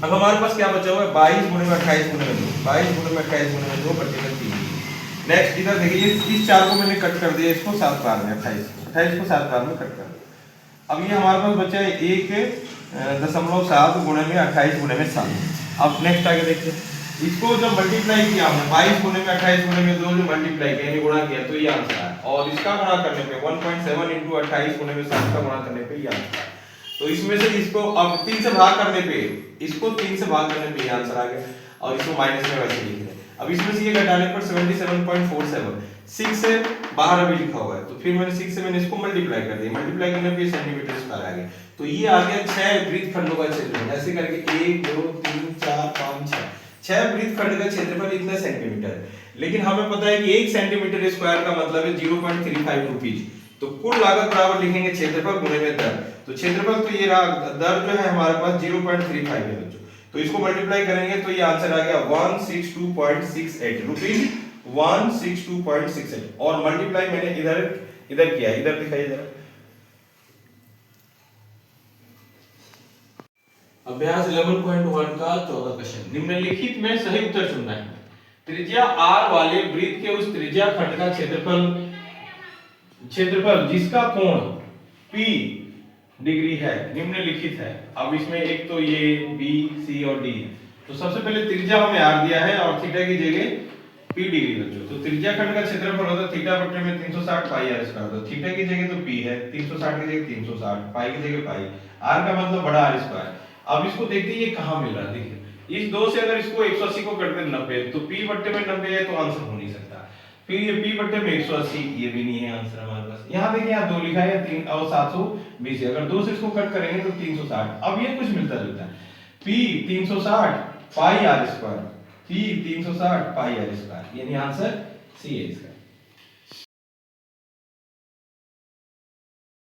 अब हमारे पास क्या बचा हुआ है 22 गुणे में 28 गुणे में 2, 22 गुणे में 28 गुणे में 2 प्रतिशत 3। नेक्स्ट इधर देखिए इस 4 को मैंने कट कर दिया इसको 7 बार में, 28 को 7 बार में कट कर दिया। अब ये हमारे पास बचा है 1.7 गुणे में 28 गुणे में 7। अब नेक्स्ट आगे देखिए इसको जब मल्टीप्लाई किया हमने 22 गुणे में 28 गुणे में 2 जो मल्टीप्लाई किया यानी गुणा किया तो ये आंसर आया, और इसका गुणा करने पे 1.7 into 28 गुणे में 7 का गुणा करने पे ये आंसर आया। तो इसमें से इसको अब 3 से भाग करने पे, इसको 3 से भाग करने पे ये आंसर आ गया, और इसको माइनस में वैसे लिख रहे हैं। अब इसमें से ये घटाने पर 77.47 6 से बाहर अभी लिखा हुआ है, तो फिर मैंने 6 से मैंने इसको मल्टीप्लाई कर दिया, मल्टीप्लाई करने पे सेंटीमीटर स्क्वायर आ गया। तो ये आ गया 6 वृत्तखंडों का क्षेत्रफल। ऐसे करके 1 2 3 4 5 6 वृत्तखंड का क्षेत्रफल इतना सेंटीमीटर है। लेकिन हमें पता है कि 1 सेंटीमीटर स्क्वायर का मतलब है 0.35 रुपीज। तो कुल लागत बराबर लिखेंगे क्षेत्रफल गुणे में दर। तो क्षेत्रफल तो ये रहा, दर जो है हमारे पास 0.35 है बच्चों। तो इसको मल्टीप्लाई करेंगे तो ये आंसर आ गया 162.68 रुपीज, 162.68। और मल्टीप्लाई मैंने इधर किया, इधर दिखाइए जरा। अभ्यास 11.1 का 14 क्वेश्चन, निम्नलिखित में सही उत्तर चुनना है। त्रिज्या r वाले वृत्त के उस त्रिज्या खंड का क्षेत्रफल जिसका कोण P डिग्री है निम्नलिखित है। अब इसमें एक तो ये B, C और D, तो सबसे पहले त्रिज्या हमें r दिया है और थीटा की जगह P डिग्री बच्चों। तो त्रिज्या खंड का क्षेत्रफल होता है थीटा बटे में 360 पाई r स्क्वायर। तो थीटा की जगह तो P है, 360 की जगह 360, पाई की जगह पाई, r का मतलब बड़ा r स्क्वायर। अब इसको देखते ये कहां मिल रहा है, देखिए इस 2 से अगर इसको 180 को कट कर 90 तो P बट्टे में 90 है तो आंसर हो नहीं सकता। फिर ये P बट्टे में 180 ये भी नहीं है आंसर हमारे पास। यहां देखिए यहां 2 लिखा है 3 और 720, अगर 2 से इसको कट करेंगे तो 360। अब ये कुछ मिलता जुलता है, P 360 पाई r स्क्वायर, P 360 पाई r स्क्वायर, यानी आंसर सी है इसका।